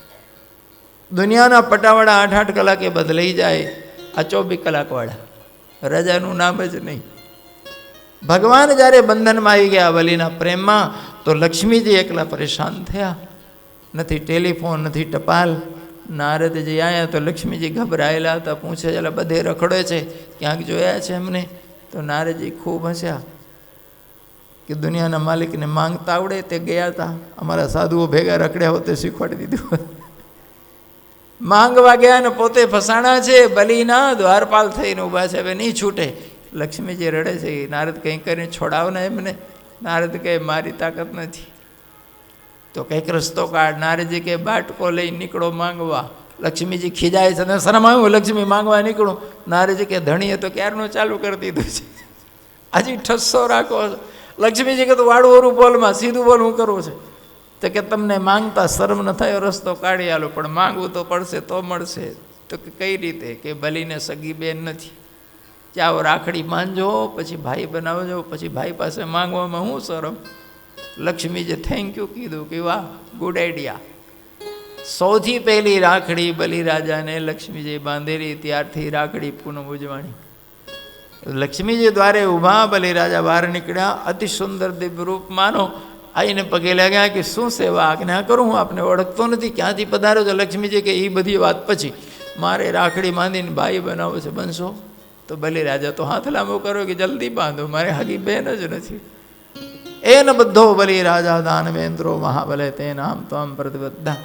દુનિયાના પટાવાળા 8-8 કલાકે બદલાઈ જાય, આ 24 કલાકવાળા રજાનું નામ જ નહીં. ભગવાન જ્યારે બંધનમાં આવી ગયા બલિના પ્રેમમાં, તો લક્ષ્મીજી એકલા પરેશાન થયા. નથી ટેલિફોન, નથી ટપાલ. નારદજી આવ્યા તો લક્ષ્મીજી ગભરાયેલા હતા, પૂછે એટલે બધે રખડે છે, ક્યાંક જોયા છે એમને? તો નારદજી ખૂબ હસ્યા કે દુનિયાના માલિકને માંગતા આવડે તે ગયા હતા, અમારા સાધુઓ ભેગા રખડ્યા હોતે શીખવાડી દીધું. માંગવા ગયા ને પોતે ફસાણા છે, બલિના દ્વારપાલ થઈને ઊભા છે, હવે નહીં છૂટે. લક્ષ્મીજી રડે છે, નારદ કંઈ કરીને છોડાવ ને એમને. નારદ કહે મારી તાકાત નથી. તો કંઈક રસ્તો કાઢ. નારદજી કે બાટકો લઈ નીકળો માંગવા. લક્ષ્મીજી ખીજાય છે, શરમ આવ્યું લક્ષ્મી માંગવા નીકળું. નારદજી કે ધણીએ તો ક્યારનું ચાલુ કરી દીધું છે, હજી ઠસ્સો રાખો. લક્ષ્મીજી કે તું વાળું ઓરું બોલમાં, સીધું બોલ, હું કરવું છે. તો કે તમને માંગતા શરમ ન થાય રસ્તો કાઢી આલો, પણ માંગવું તો પડશે તો મળશે. તો કે કઈ રીતે? કે બલિને સગી બેન નથી, જાઓ રાખડી બાંધજો, પછી ભાઈ બનાવજો, પછી ભાઈ પાસે માંગવામાં હું શરમ. લક્ષ્મીજીએ થેન્ક યુ કીધું કે વાહ ગુડ આઈડિયા. સૌથી પહેલી રાખડી બલિરાજાને લક્ષ્મીજી બાંધેલી, ત્યારથી રાખડી પૂનમ ઉજવાણી. લક્ષ્મીજી દ્વારે ઊભા, બલિરાજા બહાર નીકળ્યા, અતિ સુંદર દિવ્ય રૂપ માનો, આવીને પગે લાગ્યા કે શું સેવા આજ્ઞા કરું, હું આપને ઓળખતો નથી, ક્યાંથી પધાર્યો છો? લક્ષ્મીજી કે એ બધી વાત પછી, મારે રાખડી બાંધીને ભાઈ બનાવો છે, બનશો? તો બલિરાજા તો હાથ લાંબો કરો કે જલ્દી બાંધો, મારે હાગી બેન જ નથી. એન બધો બલિરાજા દાનવેન્દ્રો મહાબલે તે નામ તો આમ પ્રતિબદ્ધા.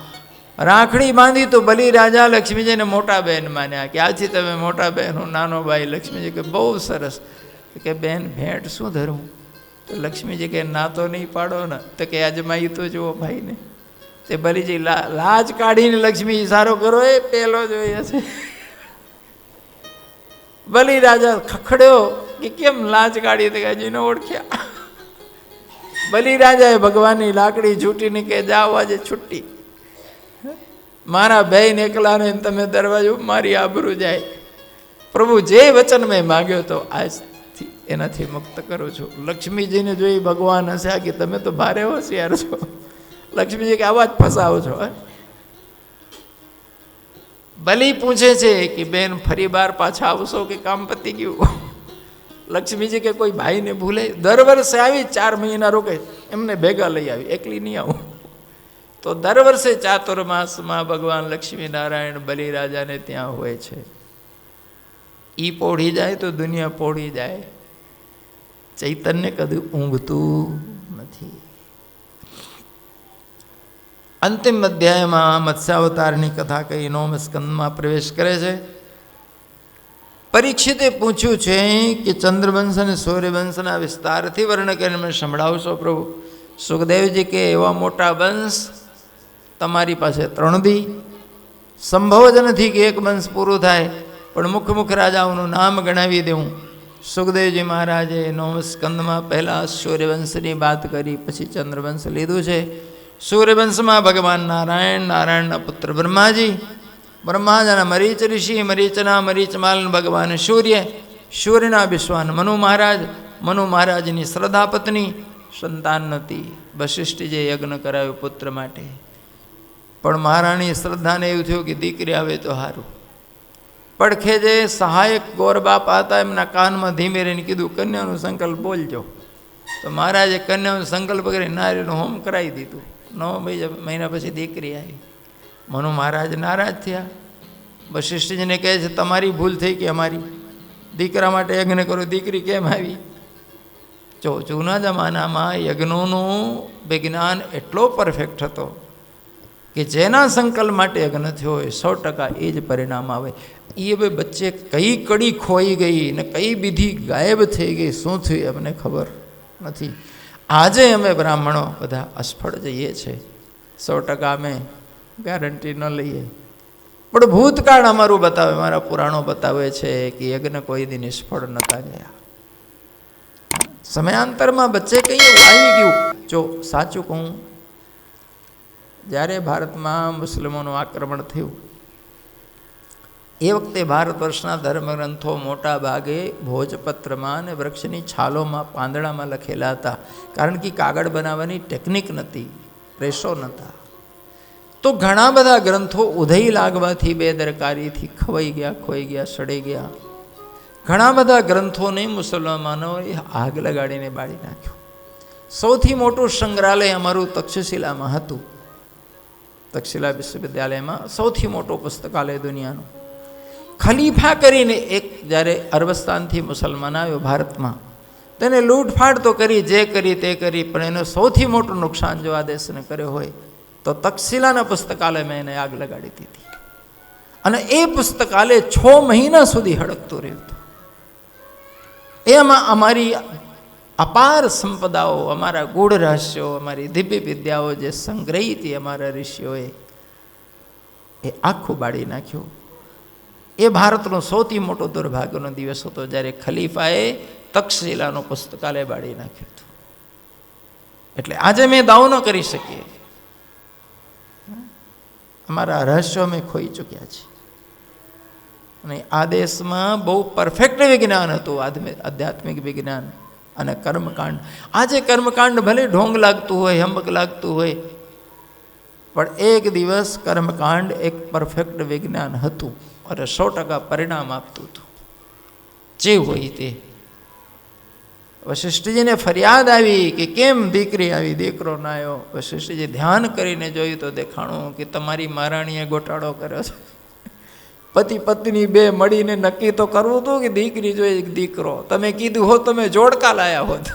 રાખડી બાંધી તો બલિરાજા લક્ષ્મીજીને મોટા બહેન માન્યા કે આજથી તમે મોટા બહેન, હું નાનો ભાઈ. લક્ષ્મીજી કે બહુ સરસ. કે બેન ભેટ શું ધરું? તો લક્ષ્મીજી કે ના તો નહીં પાડો ને. તો કે અજમાઈ તો જુઓ ભાઈને. તે બલીજી લાજ કાઢીને લક્ષ્મી ઇશારો કરો, એ પેલો જોઈએ છે. બલિરાજા ખખડ્યો કે કેમ લાજ કાઢી? તો હજી ન ઓળખ્યા. બલિરાજાએ ભગવાનની લાકડી છૂટીને કે જાઓ આજે છુટ્ટી, મારા બહેન એકલાને તમે દરવાજો, મારી આબરૂ જાય. પ્રભુ જે વચન મેં માગ્યો તો આજથી એનાથી મુક્ત કરું છું. લક્ષ્મીજીને જોઈ ભગવાન હસ્યા કે તમે તો ભારે હોશિયાર છો. લક્ષ્મીજી કે આવા જ ફસાવો છો. બલી પૂછે છે કે બેન ફરી બાર પાછા આવશો કે કામ પતી ગયું? લક્ષ્મીજી કે કોઈ ભાઈને ભૂલે? દર વર્ષે આવી 4 મહિના રોકે, એમને ભેગા લઈ આવી, એકલી નહીં આવું. તો દર વર્ષે ચાતુર્માસમાં ભગવાન લક્ષ્મી નારાયણ બલિરાજાને ત્યાં હોય છે. ઈ પોઢી જાય તો દુનિયા પોઢી જાય. ચૈતન્ય કદી ઊંઘતું નથી. અંતિમ અધ્યાયમાં મત્સ્યાવતારની કથા કહી 9મા સ્કંદમાં પ્રવેશ કરે છે. પરીક્ષિતે પૂછ્યું છે કે ચંદ્રવંશ અને સૂર્યવંશના વિસ્તારથી વર્ણન કરીને મને સંભળાવશો પ્રભુ? સુખદેવજી કે એવા મોટા વંશ તમારી પાસે 3 દી સંભવ જ નથી કે એક વંશ પૂરું થાય, પણ મુખ મુખ રાજાઓનું નામ ગણાવી દેવું. સુખદેવજી મહારાજે 9મા સ્કંદમાં પહેલાં સૂર્યવંશની વાત કરી, પછી ચંદ્રવંશ લીધું છે. સૂર્યવંશમાં ભગવાન નારાયણ, નારાયણના પુત્ર બ્રહ્માજી, બ્રહ્માજીના મરીચ ઋષિ, મરીચના મરીચમાલ ભગવાન સૂર્ય, સૂર્યના વિશ્વાન મનુ મહારાજ, મનુ મહારાજની શ્રદ્ધા પત્ની, સંતાન નથી. વશિષ્ઠજીએ યજ્ઞ કરાવ્યો પુત્ર માટે, પણ મહારાણી શ્રદ્ધાને એવું થયું કે દીકરી આવે તો સારું. પડખે જે સહાયક ગોર બાપ હતા એમના કાનમાં ધીમે રહીને કીધું કન્યાનો સંકલ્પ બોલજો. તો મહારાજે કન્યાનો સંકલ્પ કરી નારીનું હોમ કરાવી દીધું. 9 મહિના પછી દીકરી આવી. મનુ મહારાજ નારાજ થયા. વશિષ્ઠજીને કહે છે તમારી ભૂલ થઈ કે અમારી? દીકરા માટે યજ્ઞ કરો, દીકરી કેમ આવી? જો જૂના જમાનામાં યજ્ઞોનો વિજ્ઞાન એટલો પરફેક્ટ હતો કે જેના સંકલ્પ માટે યજ્ઞ થયો હોય 100% એ જ પરિણામ આવે. એ હવે બચ્ચે કઈ કડી ખોઈ ગઈ ને કઈ વિધિ ગાયબ થઈ ગઈ, શું થયું અમને ખબર નથી. આજે અમે બ્રાહ્મણો બધા અસફળ જઈએ છીએ. 100% અમે ગેરંટી ન લઈએ, પણ ભૂતકાળ અમારું બતાવે, મારા પુરાણો બતાવે છે કે યજ્ઞ કોઈ દી નિષ્ફળ નહોતા ગયા. સમયાંતરમાં બચ્ચે કંઈ એવું આવી ગયું. જો સાચું કહું, જ્યારે ભારતમાં મુસ્લિમોનું આક્રમણ થયું એ વખતે ભારત વર્ષના ધર્મગ્રંથો મોટા ભાગે ભોજપત્રમાં અને વૃક્ષની છાલોમાં, પાંદડામાં લખેલા હતા. કારણ કે કાગળ બનાવવાની ટેકનિક નહોતી, પ્રેસો નહોતા. તો ઘણા બધા ગ્રંથો ઉધઈ લાગવાથી, બેદરકારીથી ખોઈ ગયા, સડી ગયા. ઘણા બધા ગ્રંથોને મુસલમાનોએ આગ લગાડીને બાળી નાખ્યું. સૌથી મોટું સંગ્રહાલય અમારું તક્ષશિલામાં હતું. તક્ષશિલા વિશ્વવિદ્યાલયમાં સૌથી મોટું પુસ્તકાલય દુનિયાનું. ખલીફા કરીને એક જ્યારે અરબસ્તાનથી મુસલમાન આવ્યો ભારતમાં, તેને લૂંટફાટ તો કરી, જે કરી તે કરી, પણ એનું સૌથી મોટું નુકસાન જો આ દેશને કર્યો હોય તો તક્ષશિલાના પુસ્તકાલયમાં એને આગ લગાડી દીધી. અને એ પુસ્તકાલય 6 મહિના સુધી હડકતું રહ્યું હતું. એમાં અમારી અપાર સંપદાઓ, અમારા ગૂઢ રહસ્યો, અમારી દિવ્ય વિદ્યાઓ જે સંગ્રહી હતી અમારા ઋષિઓએ, એ આખું બાળી નાખ્યું. એ ભારતનો સૌથી મોટો દુર્ભાગ્યનો દિવસ હતો જ્યારે ખલીફાએ તક્ષશિલાનું પુસ્તકાલય બાળી નાખ્યું હતું. એટલે આજે મેં દાવો ન કરી શકીએ, અમારા રહસ્યો અમે ખોઈ ચૂક્યા છીએ. અને આ દેશમાં બહુ પરફેક્ટ વિજ્ઞાન હતું, આધ્યાત્મિક વિજ્ઞાન અને કર્મકાંડ. આજે કર્મકાંડ ભલે ઢોંગ લાગતું હોય, હંબક લાગતું હોય, પણ એક દિવસ કર્મકાંડ એક પરફેક્ટ વિજ્ઞાન હતું અને 100% પરિણામ આપતું હતું. જે હોય તે. વશિષ્ઠજીને ફરિયાદ આવી કે કેમ દીકરી આવી, દીકરો ના આવ્યો. વશિષ્ઠજી ધ્યાન કરીને જોયું તો દેખાણું કે તમારી મહારાણીએ ગોટાળો કર્યો છે. પતિ પત્ની બે મળીને નક્કી તો કરવું હતું કે દીકરી જોઈએ દીકરો. તમે કીધું હોત તમે જોડકા લાયા હોત.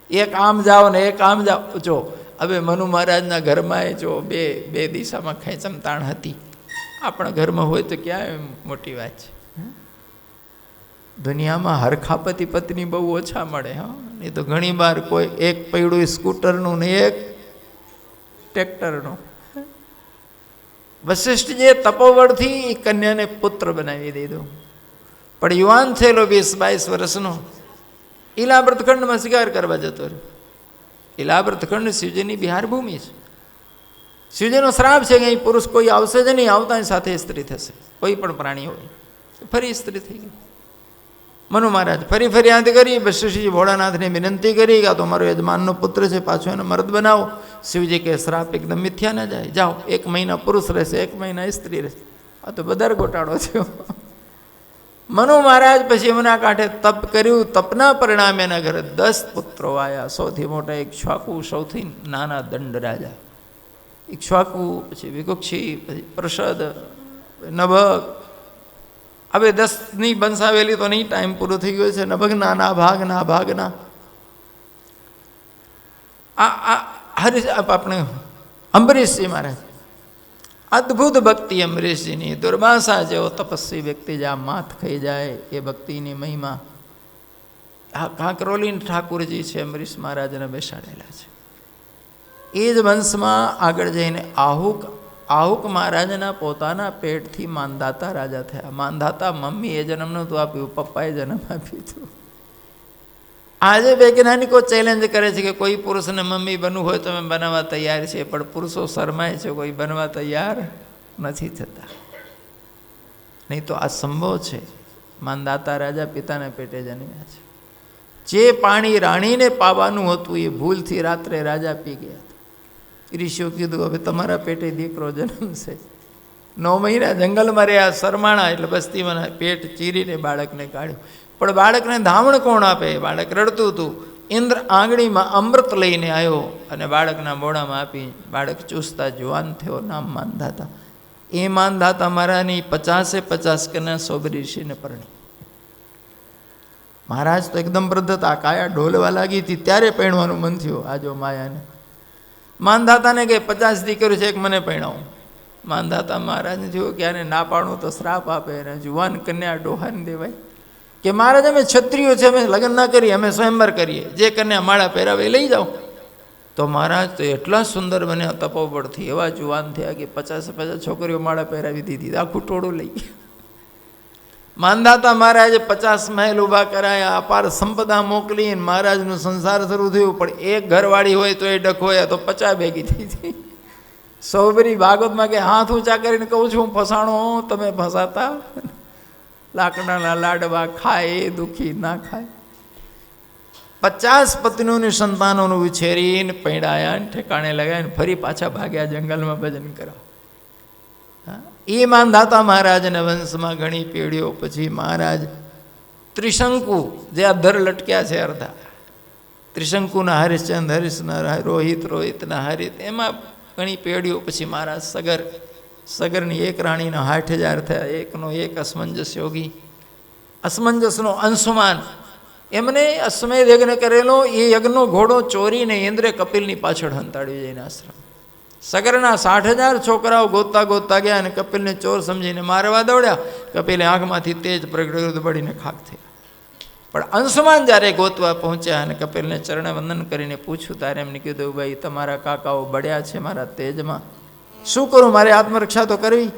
એક આમ જાઓ ને એક આમ જાઓ. જો હવે મનુ મહારાજના ઘરમાં જો બે દિશામાં ખેંચમતાણ હતી. આપણા ઘરમાં હોય તો ક્યાં મોટી વાત છે. દુનિયામાં હરખા પતિ પત્ની બહુ ઓછા મળે. હા, નહીં તો ઘણી વાર કોઈ એક પૈડું સ્કૂટરનું ને એક ટ્રેક્ટરનું. વશિષ્ઠજીએ તપોબળથી કન્યાને પુત્ર બનાવી દીધો. પણ યુવાન થયેલો 20-22 વર્ષનો ઇલાબ્રત ખંડમાં શિકાર કરવા જતો રહ્યો. ઇલાબ્રત ખંડ શિવજીની બિહાર ભૂમિ છે. શિવજીનો શ્રાપ છે કે અહીં પુરુષ કોઈ આવશે જ નહીં, આવતા સાથે સ્ત્રી થશે. કોઈ પણ પ્રાણી હોય. ફરી સ્ત્રી થઈ ગઈ. મનુ મહારાજ ફરી ફરિયાદ કરી. વશિષ્ઠજી ભોળાનાથને વિનંતી કરી કે આ તો મારો યજમાનનો પુત્ર છે, પાછો એનો મર્દ બનાવો. શિવજી કે શ્રાપ એકદમ મિથ્યા ન જાય, જાઓ 1 મહિના પુરુષ રહેશે, 1 મહિના સ્ત્રી રહેશે. આ તો વધારે ગોટાળો થયો. મનુ મહારાજ પછી એમના કાંઠે તપ કર્યું. તપના પરિણામે એના ઘરે 10 પુત્રો આવ્યા. સૌથી મોટા ઇક્ષ્વાકુ, સૌથી નાના દંડ રાજા. ઇક્ષ્વાકુ, પછી વિકુક્ષી, પછી પ્રસદ, નભગ. હવે 10ની બંસાવેલી તો નહીં, ટાઈમ પૂરો થઈ ગયો છે. નભગના ના ભાગના આ આપણે અંબરીશજી મહારાજ, અદ્ભુત ભક્તિ અંબરીશજીની. દુર્વાસા જેવો તપસ્વી વ્યક્તિ જ્યાં માથ ખાઈ જાય એ ભક્તિની મહિમા. આ કાંકરોલી ઠાકુરજી છે, અંબરીશ મહારાજને બેસાડેલા છે. એ જ વંશમાં આગળ જઈને આહુક મહારાજના પોતાના પેટથી માંધાતા રાજા થયા. માંધાતા મમ્મી એ જન્મ નહોતું આપ્યું, પપ્પાએ જન્મ આપ્યું હતું. આજે વૈજ્ઞાનિકો ચેલેન્જ કરે છે કે કોઈ પુરુષને મમ્મી બનવું હોય તો અમે બનાવવા તૈયાર છીએ, પણ પુરુષો શરમાય છે, કોઈ બનવા તૈયાર નથી થતા. નહીં તો આ સંભવ છે. માંધાતા રાજા પિતાના પેટે જન્મ્યા છે. જે પાણી રાણીને પાવાનું હતું એ ભૂલથી રાત્રે રાજા પી ગયા. ઋષિઓ કીધું હવે તમારા પેટે દીકરો જન્મશે. 9 મહિના જંગલમાં રહ્યા, શરમાણા, એટલે બસ્તીમાં પેટ ચીરીને બાળકને કાઢ્યું. પણ બાળકને ધાવણ કોણ આપે? બાળક રડતું હતું. ઇન્દ્ર આંગળીમાં અમૃત લઈને આવ્યો અને બાળકના મોઢામાં આપી. બાળક ચૂસતા જુવાન થયો. નામ માંધાતા. એ માંધાતા મારાની 50-50 કન્યા સોબરી ઋષિને પરણી. મહારાજ તો એકદમ વૃદ્ધ હતા, કાયા ઢોલવા લાગી હતી ત્યારે પરણવાનું મન થયું. આજો માયાને માંધાતાને કે 50 દીકરીઓ છે, એક મને પરણાવું. માંધાતા મહારાજને થયું કે આને ના પાડું તો શ્રાપ આપે, અને જુવાન કન્યા ડોહાને દેવાય. કે મહારાજ અમે ક્ષત્રિયો છે, અમે લગ્ન ના કરીએ, અમે સ્વયંવર કરીએ, જે કન્યા માળા પહેરાવે લઈ જાઓ. તો મહારાજ તો એટલા સુંદર બન્યા તપોબળથી, એવા જુવાન થયા કે 50-50 છોકરીઓ માળા પહેરાવી દીધી. આખું ટોળું લઈ ગયા. માંધાતા મહારાજે 50 મહેલ ઊભા કરાયા, અપાર સંપદા મોકલી, મહારાજનું સંસાર શરૂ થયું. પણ એક ઘરવાળી હોય તો એ ડખોયા તો 50 ભેગી થઈ હતી. સૌબરી ભાગવતમાં કે હાથ ઊંચા કરીને કહું છું ફસાણો, તમે ફસાતા. લાકડાના લાડવા ખાય એ દુઃખી ના ખાય. 50 પત્નીઓની સંતાનોનું ઉછેરીને પૈડાયા, ઠેકાણે લગાવીને ફરી પાછા ભાગ્યા જંગલમાં ભજન કરવા. એ માંધાતા મહારાજના વંશમાં ઘણી પેઢીઓ પછી મહારાજ ત્રિશંકુ, જે આ ધર લટક્યા છે અર્ધા, ત્રિશંકુના હરિશ્ચંદ, હરીશના રોહિતના હરિત, એમાં ઘણી પેઢીઓ પછી મહારાજ સગરની એક રાણીના 60,000 થયા. એકનો એક અસમંજસ યોગી, અસમંજસનો અંશુમાન, એમને અશ્વમેધ યજ્ઞ કરેલો. એ યજ્ઞનો ઘોડો ચોરીને ઇન્દ્રે કપિલની પાછળ હંતાડ્યો જઈને આશ્રમ. સગરના 60,000 છોકરાઓ ગોતતા ગયા અને કપિલને ચોર સમજીને મારવા દોડ્યા. કપિલે આંખમાંથી તેજ પ્રગટ બળીને ખાક થયા. પણ અંશુમાન જ્યારે ગોતવા પહોંચ્યા અને કપિલને ચરણવંદન કરીને પૂછ્યું ત્યારે એમને કીધું, ભાઈ તમારા કાકાઓ બળ્યા છે મારા તેજમાં, શું કરું? મારે આત્મરક્ષા તો કરવી.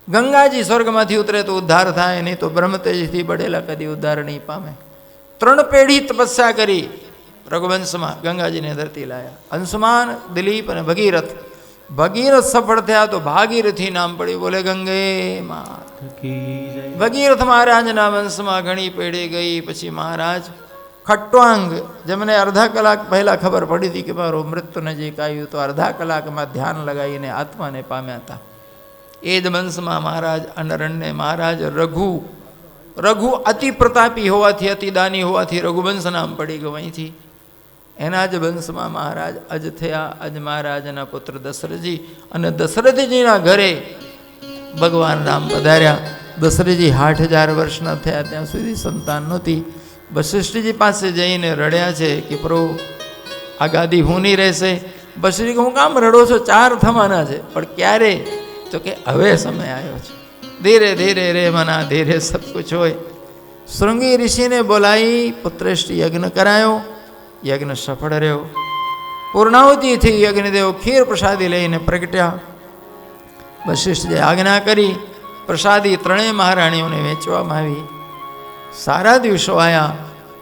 ગંગાજી સ્વર્ગમાંથી ઉતરે તો ઉદ્ધાર થાય, નહીં તો બ્રહ્મતેજથી બળેલા કદી ઉદ્ધાર નહીં પામે. 3 પેઢી તપસ્યા કરી રઘુવંશમાં, ગંગાજીને ધરતી લાયા. અંશુમાન, દિલીપ અને ભગીરથ ભગીરથ સફળ થયા તો ભાગીરથી નામ પડ્યું. બોલે ગંગે માત. ભગીરથ મહારાજના વંશમાં ઘણી પેઢી ગઈ. પછી મહારાજ ખટ્વાંગ, જેમને અડધા કલાક પહેલાં ખબર પડી હતી કે મારો મૃત્યુ નજીક આવ્યું, તો અડધા કલાકમાં ધ્યાન લગાવીને આત્માને પામ્યા હતા. એ જ વંશમાં મહારાજ અનરણ્ય, મહારાજ રઘુ અતિ પ્રતાપી હોવાથી, અતિ દાની હોવાથી રઘુવંશ નામ પડી ગયું અહીંથી. એના જ વંશમાં મહારાજ અજ થયા. અજ મહારાજના પુત્ર દશરથજી, અને દશરથજીના ઘરે ભગવાન રામ પધાર્યા. દશરથજી 60,000 વર્ષના થયા ત્યાં સુધી સંતાન નહોતી. વશિષ્ઠજી પાસે જઈને રડ્યા છે કે પ્રભુ આ ગાદી હું નહીં રહેશે. વશિષ્ઠજી કે હું કામ રડો છો, 4 થવાના છે, પણ ક્યારે? તો કે હવે સમય આવ્યો છે. ધીરે ધીરે રે મના ધીરે સબ કુછ હોય. શૃંગી ઋષિને બોલાવી પુત્રેષ્ઠ યજ્ઞ કરાયો. યજ્ઞ સફળ રહ્યો. પૂર્ણાહુતિથી યજ્ઞદેવ ખીર પ્રસાદી લઈને પ્રગટ્યા. વશિષ્ઠજીએ આજ્ઞા કરી. પ્રસાદી 3 મહારાણીઓને વેચવામાં આવી. સારા દિવસો આવ્યા.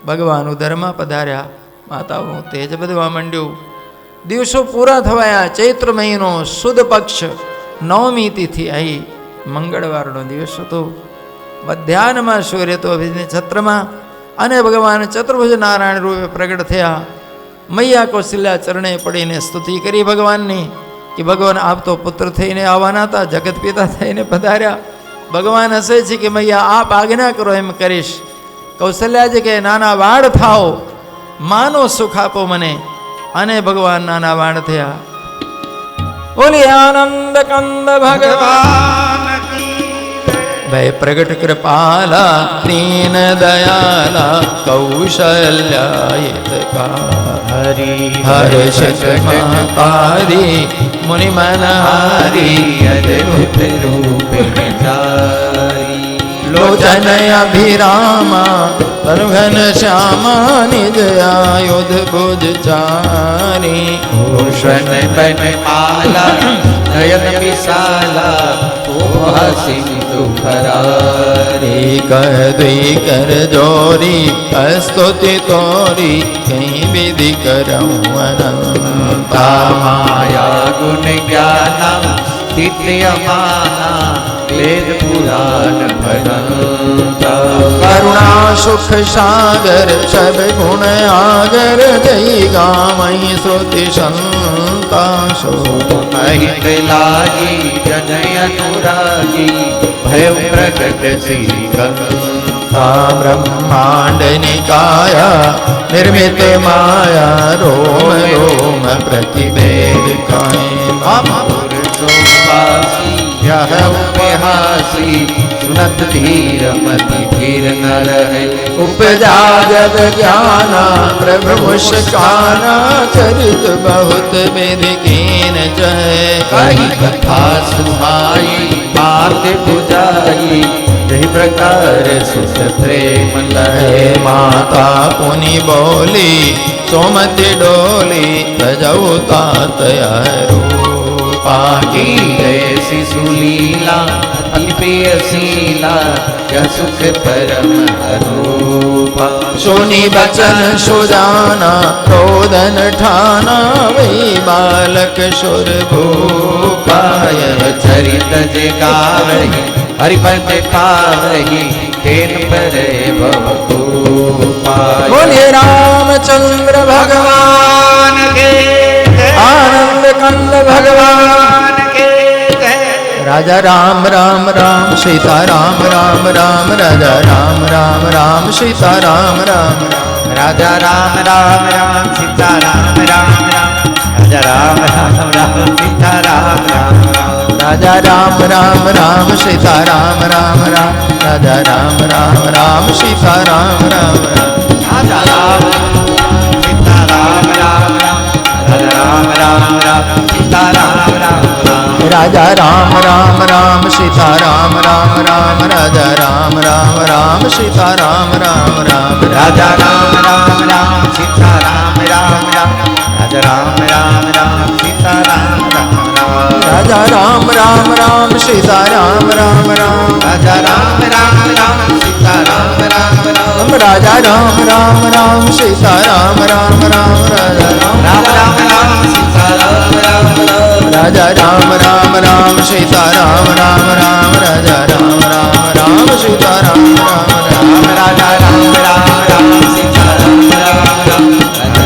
ભગવાન ઉદરમાં પધાર્યા. માતાઓનું તેજ વધવા માંડ્યું. દિવસો પૂરા થવાયા. ચૈત્ર મહિનો સુદ પક્ષ 9મી તિથિ આવી. મંગળવારનો દિવસ હતો. મધ્યાહનમાં સૂર્ય તો છત્રમાં, અને ભગવાન ચતુર્ભુજ નારાયણ રૂપે પ્રગટ થયા. મૈયા કૌશલ્યા ચરણે પડીને સ્તુતિ કરી ભગવાનની કે ભગવાન આપ તો પુત્ર થઈને આવવાના હતા, જગત પિતા થઈને પધાર્યા. ભગવાન હસે છે કે મૈયા આપ આજ્ઞા કરો એમ કરીશ. કૌશલ્યાજી કે નાના વાડ થાઓ, માનો સુખ આપો મને. અને ભગવાન નાના વાડ થયા. બોલી આનંદ કંદ ભગવાન ભય પ્રગટ કૃપાલા દીન દયાલા કૌશલ્યાયતકા હર્ષ પારી મુનિ મનહારી અદભુત રૂપે લોચન અભિરામા તનુઘન શ્યામા નિજ આયુધ ભુજ ચારી ભૂષણ બન પાલા નયન વિશાલા શોભા સિંધુ ખરારી કર દ્વિ કર જોરી સ્તુતિ તોરી કઈ વિધિ કરઉં અનંતા માયા ગુણ જ્ઞાન નિત્યમાના વેદ પુરાણ ભણતા કરુણા સુખ સાગર સબ ગુણ આગર જઈ ગામઈ શ્રુતિ સંતાસો મહિત લાગી જનય અનુરાગી ભય પ્રગટ શ્રી કંતા બ્રહ્માંડ નિકાયા નિર્મિત માયા રોમ રોમ પ્રતિભેદ કાય उपहासी सुनत धीर मति धीर न रहे उपजा जग ज्ञाना प्रभु मुस्काना चरित बहुत विधि कीन जय कही कथा सुहाई बात बुझाई जही प्रकार सुख प्रेम लहे माता पुनि बोली सोमति डोली तजौता तयारो पाकी ऐसी सुलीला अति प्रियशीला यह सुख परम अरूपा सुनी बचन सुजाना रोदन ठाना वही बालक सुर भूपाय चरित जगावही हरिपद पावही तेन पर भवभूपाय बोले रामचंद्र भगवान के आनंद कंद भगवान के राजा राम राम राम सीता राम राम राम राजा राम राम राम सीता राम राम राजा राम राम राम सीता राम राम राम राजा राम राम राम सीता राम राम राजा राम राम राम सीता राम राम राम राजा राम राम राम सीता राम राम राजा राम सीता राम राम राम राजा राम राम राम सीता राम राम राजा राम राम राम सीता राम राम राम राजा राम राम राम सीता राम राम राम राजा राम राम राम सीता राम राम राम राजा राम राम राम सीता राम राम राजा राम राम राम सीता राम राम राम राजा राम राम राम सीता राम राम राम राजा राम राम राम सीता राम राम राम राजा राम राम राम सीता राम राम राम राजा राम राम राम सीता राम राम राम राजा राम राम राम सीता राम राम राम राजा राम राम राम सीता राम राम राम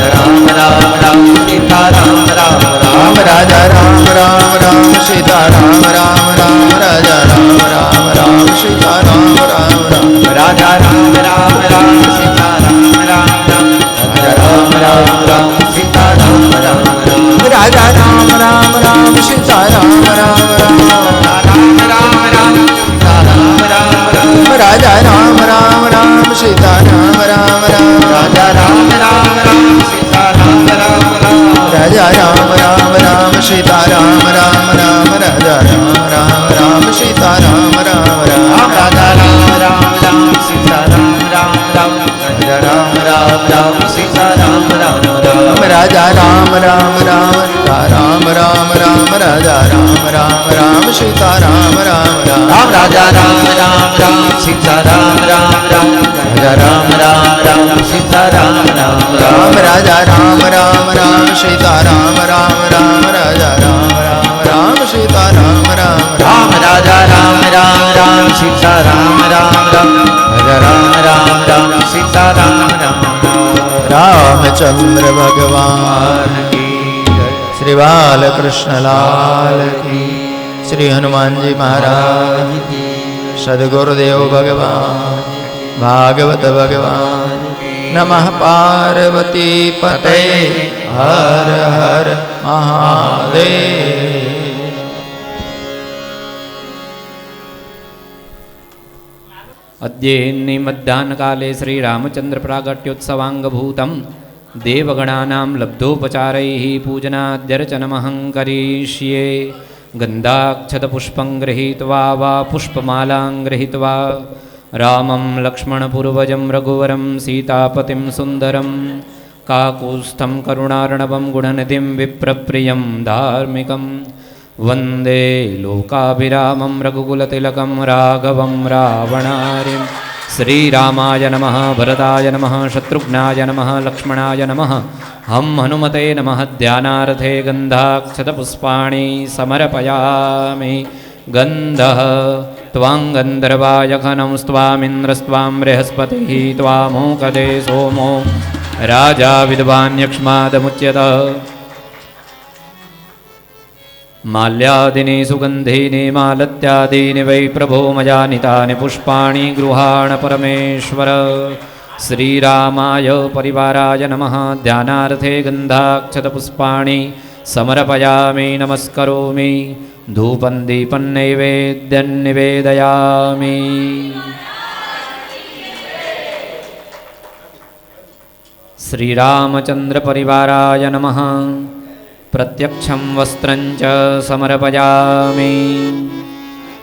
राम राम राम सीता राम राम राम राजा राम राम राम सीता राम राम राम राजा राम राम राम सीता राम राम राम राजा राम राम राम सीता राम राम राम राम राम राम सीता राम राम राम राजा राम राम राम सीता राम राम राम राम राम राम सीता राम राम राम राजा राम राम राम सीता राम राम राम राजा राम राम राम सीता राम राम राम राजा राम राम राम सीता राम राम राम राजा राम राम राम सीता राम राम राम राजा राम राम राम सीता राम राम राम राजा राम राम राम सीता राम राम राम राजा राम राम राम सीता राम राम राम राजा राम राम राम सीता राम राम राम राजा राम राम राम सीता राम राम राम राजा राम राम राम सीता राम राम राम राजा राम राम राम सीता राम राम राम राजा राम राम राम सीता राम राम राम राजा राम राम राम सीता राम राम राम राजा राम राम राम सीता राम राम रामचंद्र भगवान की श्री बालकृष्ण लाल की श्री हनुमान जी महाराज की सद्गुरुदेव भगवान भागवत भगवान नमः पार्वती पते हर हर महादेव। अद्य मध्याह्नकाले श्रीरामचन्द्रप्रागट्योत्सवाङ्गभूतं देवगणानां लब्धोपचारैः पूजनाद्यर्चनमहं करिष्ये। गन्धाक्षतपुष्पं गृहीत्वा वा पुष्पमालां गृहीत्वा रामं लक्ष्मणपूर्वजं रघुवरं सीतापतिं सुन्दरं काकुत्स्थं करुणार्णवं गुणनिधिं विप्रप्रियं धार्मिकं वन्दे लोकाभिरामं रघुकुलतिलकं राघवं रावणारिं। श्रीरामाय नमः, भरताय नमः, शत्रुघ्नाय नमः, लक्ष्मणाय नमः, हम हनुमते नमः। ध्यानार्थे गन्धाक्षतपुष्पाणि समर्पयामि। गन्धः त्वां गन्धर्वाय खनं स्वामिन्द्रस्त्वां बृहस्पतिः त्वामोकदे सोमो राजा विद्वान्यक्ष्मादमुच्यत। माल्यादीनि सुगन्धीनि मालत्यादीनि वै प्रभो मयानितानि पुष्पाणि गृहाण परमेश्वर। श्रीरामाय परिवाराय नमः। ध्यानार्थे गन्धाक्षतपुष्पाणि समर्पयामि, नमस्करोमि। धूपं दीपं नैवेद्यं निवेदयामि। श्रीरामचन्द्रपरिवाराय नमः। प्रत्यक्षं वस्त्रं च समर्पयामि,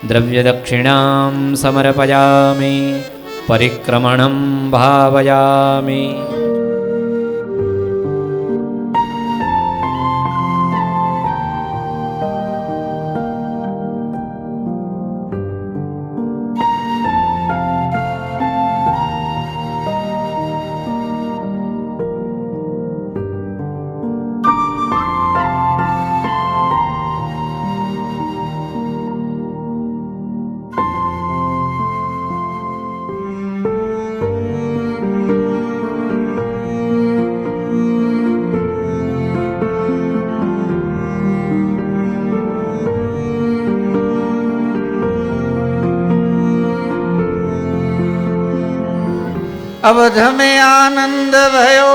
द्रव्यदक्षिणां समर्पयामि, परिक्रमणं भावयामि। अवध में आनंद भयो,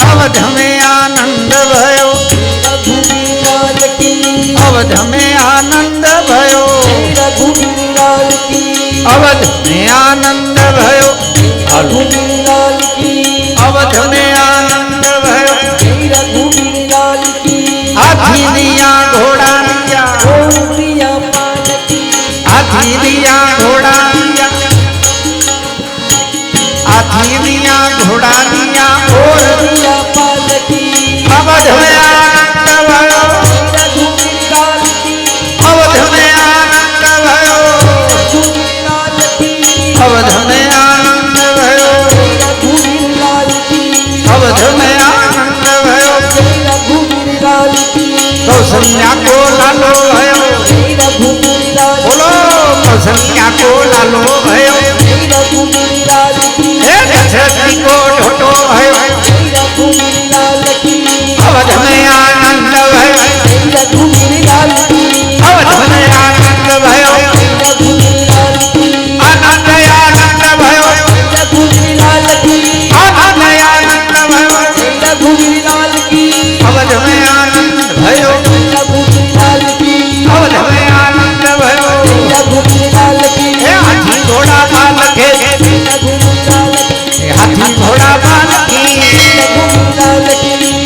अवध में आनंद भयो, अवध में आनंद भयो, अवध में आनंद भयो, अवध में आनंद भयो। हाथी दिया घोड़ा दिया, हाथी दिया घोड़ा दिया, हाथी दिया घोड़ा दिया और दिया पालकी। अवध में आनंद भयो, अवध में आनंद भयो, अवध में आनंद भयो। कौशल्या को लालो भयो बोलो कौशल्या को लालो भयो दशरथी को ढोटो भयो अवध में आनंद भयो अवध में आनंद भयो आनंद आनंद भयो आनंद आनंद भयो अवध में आनंद भयो अवध में आनंद भयो हाथी घोड़ा बाल के हाथी घोड़ा बाल की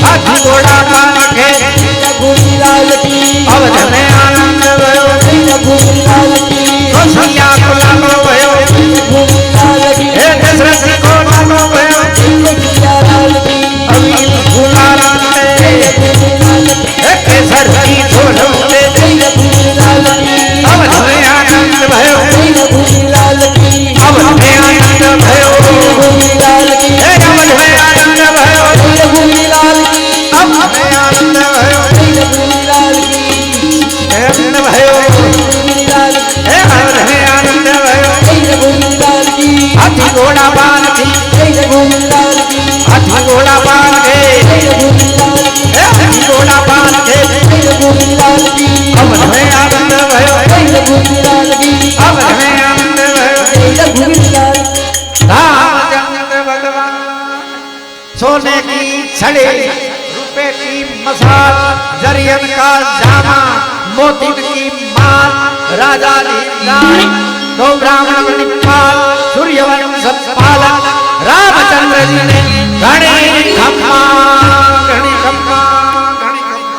हाथी घोड़ा बाल के अवध में आनंद भयो कौशल्या को लालो भयो दशरथी को लालो भयो अवील गुलाल केसर की झोलते अवध में आनंद भयो अवध में आनंद भयो अवध में आनंद भयो अवध में आनंद भयो आनंद भयो अवध में आनंद भयो हाथी घोड़ा बाल की हाथी घोड़ा बाल के हाथी घोड़ा बाल के अवध में आनंद भयो अवध में आनंद भयो रामचंद्र भगवान सोने की छड़ी रुपए की मसाल जरियन का जामा मोती की माल राजा रानी दो ब्राह्मण निपाल सूर्यवंश पालक रामचंद्र जी ने घड़ी खम्मा घड़ी खम्मा घड़ी खम्मा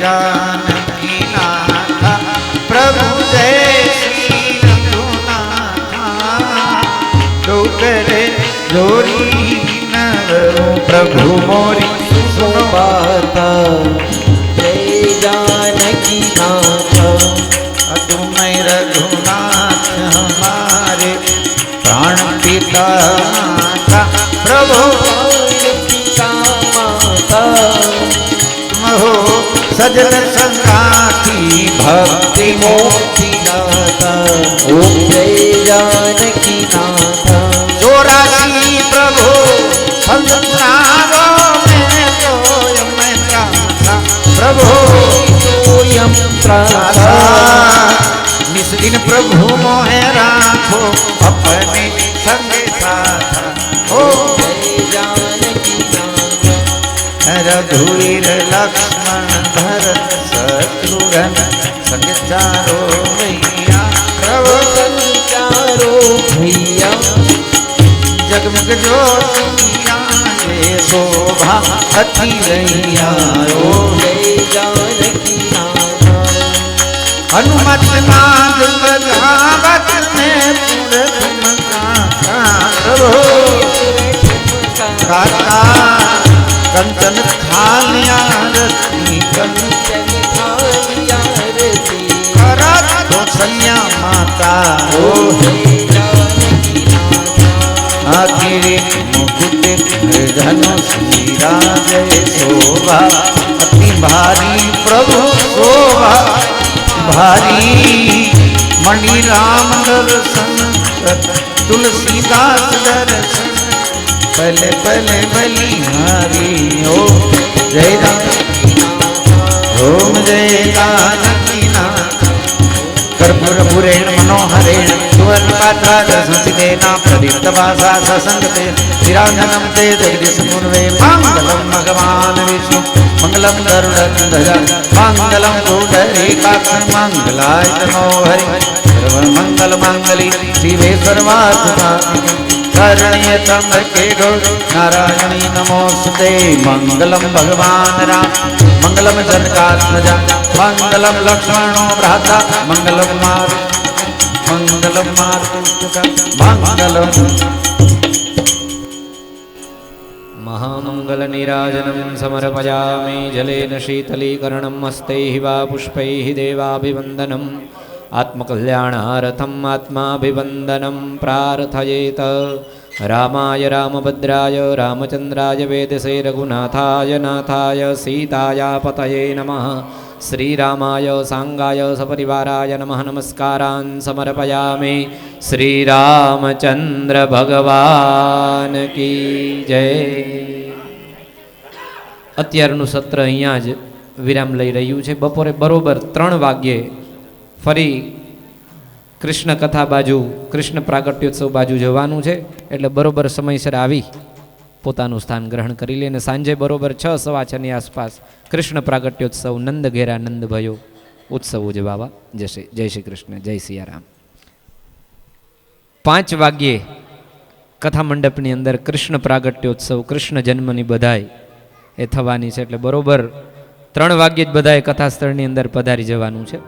जानकी नाथा प्रभु जय श्री रघुनाथा डोकरे जोरी नवरो प्रभु मोरी सुनो बात जय जानकी नाथा तुम्हें रघुनाथ हमारे प्राण पिता माता प्रभु पिता माता हो सजन संगाती भक्ति मोती दाता ओम जय जानकी नाथा चौरासी प्रभु संतानों में सोयम त्रासा प्रभु सोयम त्रासा निस दिन प्रभु मोहे राखो अपने संग साथ हो जय जानकी नाथा रघुवीर लक्ष्मण भरत शत्रुघ्न संग चारो भैया प्रभु संचारो भैया जगमग ज्योतिया ये शोभा अति रैया ओ जय जानकी नाथा हनुमत नाद बजावत में पुरखम प्रभु काका कंचन थालिया रती कंचन थालिया रती करत कौशल्या माता ओ जय जानकी हाथी मुकुट धनुष विराजे शोभा अति भारी प्रभु शोभा भारी मणि राम दर्शन तुलसीदास दर्शन पहले पहले बलिहारी ओम जय राम ओम जय जानकी नाथ कर्पूरपुरेण मनोहरेण सुवर्णपात्रादर्शनसितेना प्रदीप्तवासा ससंगते चिरांजनं ते जगदीशपूर्वे मङ्गलं भगवान् विष्णु मङ्गलं गरुडध्वज मङ्गलं पुण्डरीकाक्ष मङ्गलाय नमो हरि सर्वमङ्गलमाङ्गल्ये शिवे सर्वार्थसाधिके शरण्ये त्र्यम्बके गौरी नारायणी नमोस्तुते मङ्गलं भगवान् राम मङ्गलं जनकात्मजा मङ्गलं लक्ष्मणो भ्राता मङ्गलं मारुतका मङ्गलं महामङ्गलनीराजनं समर्पयामि जलेन शीतलीकरणम् हस्तैः वा पुष्पैः देवाभिवन्दनम् आत्मकल्याणार्थम् आत्माभिवन्दनं प्रार्थयेत रामाय रामभद्राय रामचन्द्राय वेदसे रघुनाथाय नाथाय सीताया पतये नमः श्रीरामाय सांगाय सपरिवाराय नमः नमस्कारान् समर्पयामि श्रीरामचन्द्र भगवान की जय। અત્યારનું સત્ર અહીંયા જ વિરામ લઈ રહ્યું છે. બપોરે બરોબર 3 વાગ્યે ફરી કૃષ્ણ કથા બાજુ કૃષ્ણ પ્રાગટ્યોત્સવ બાજુ જવાનું છે. એટલે બરોબર સમયસર આવી પોતાનું સ્થાન ગ્રહણ કરી લે. અને સાંજે બરોબર 6:15 ની આસપાસ કૃષ્ણ પ્રાગટ્યોત્સવ નંદ ઘેરા નંદ ભયો ઉત્સવ ઉજવાવા જશે. જય શ્રી કૃષ્ણ, જય સિયારામ. 5 વાગ્યે કથા મંડપની અંદર કૃષ્ણ પ્રાગટ્યોત્સવ કૃષ્ણ જન્મની બધાઈ એ થવાની છે. એટલે બરોબર 3 વાગ્યે જ બધાએ કથાસ્થળની અંદર પધારી જવાનું છે.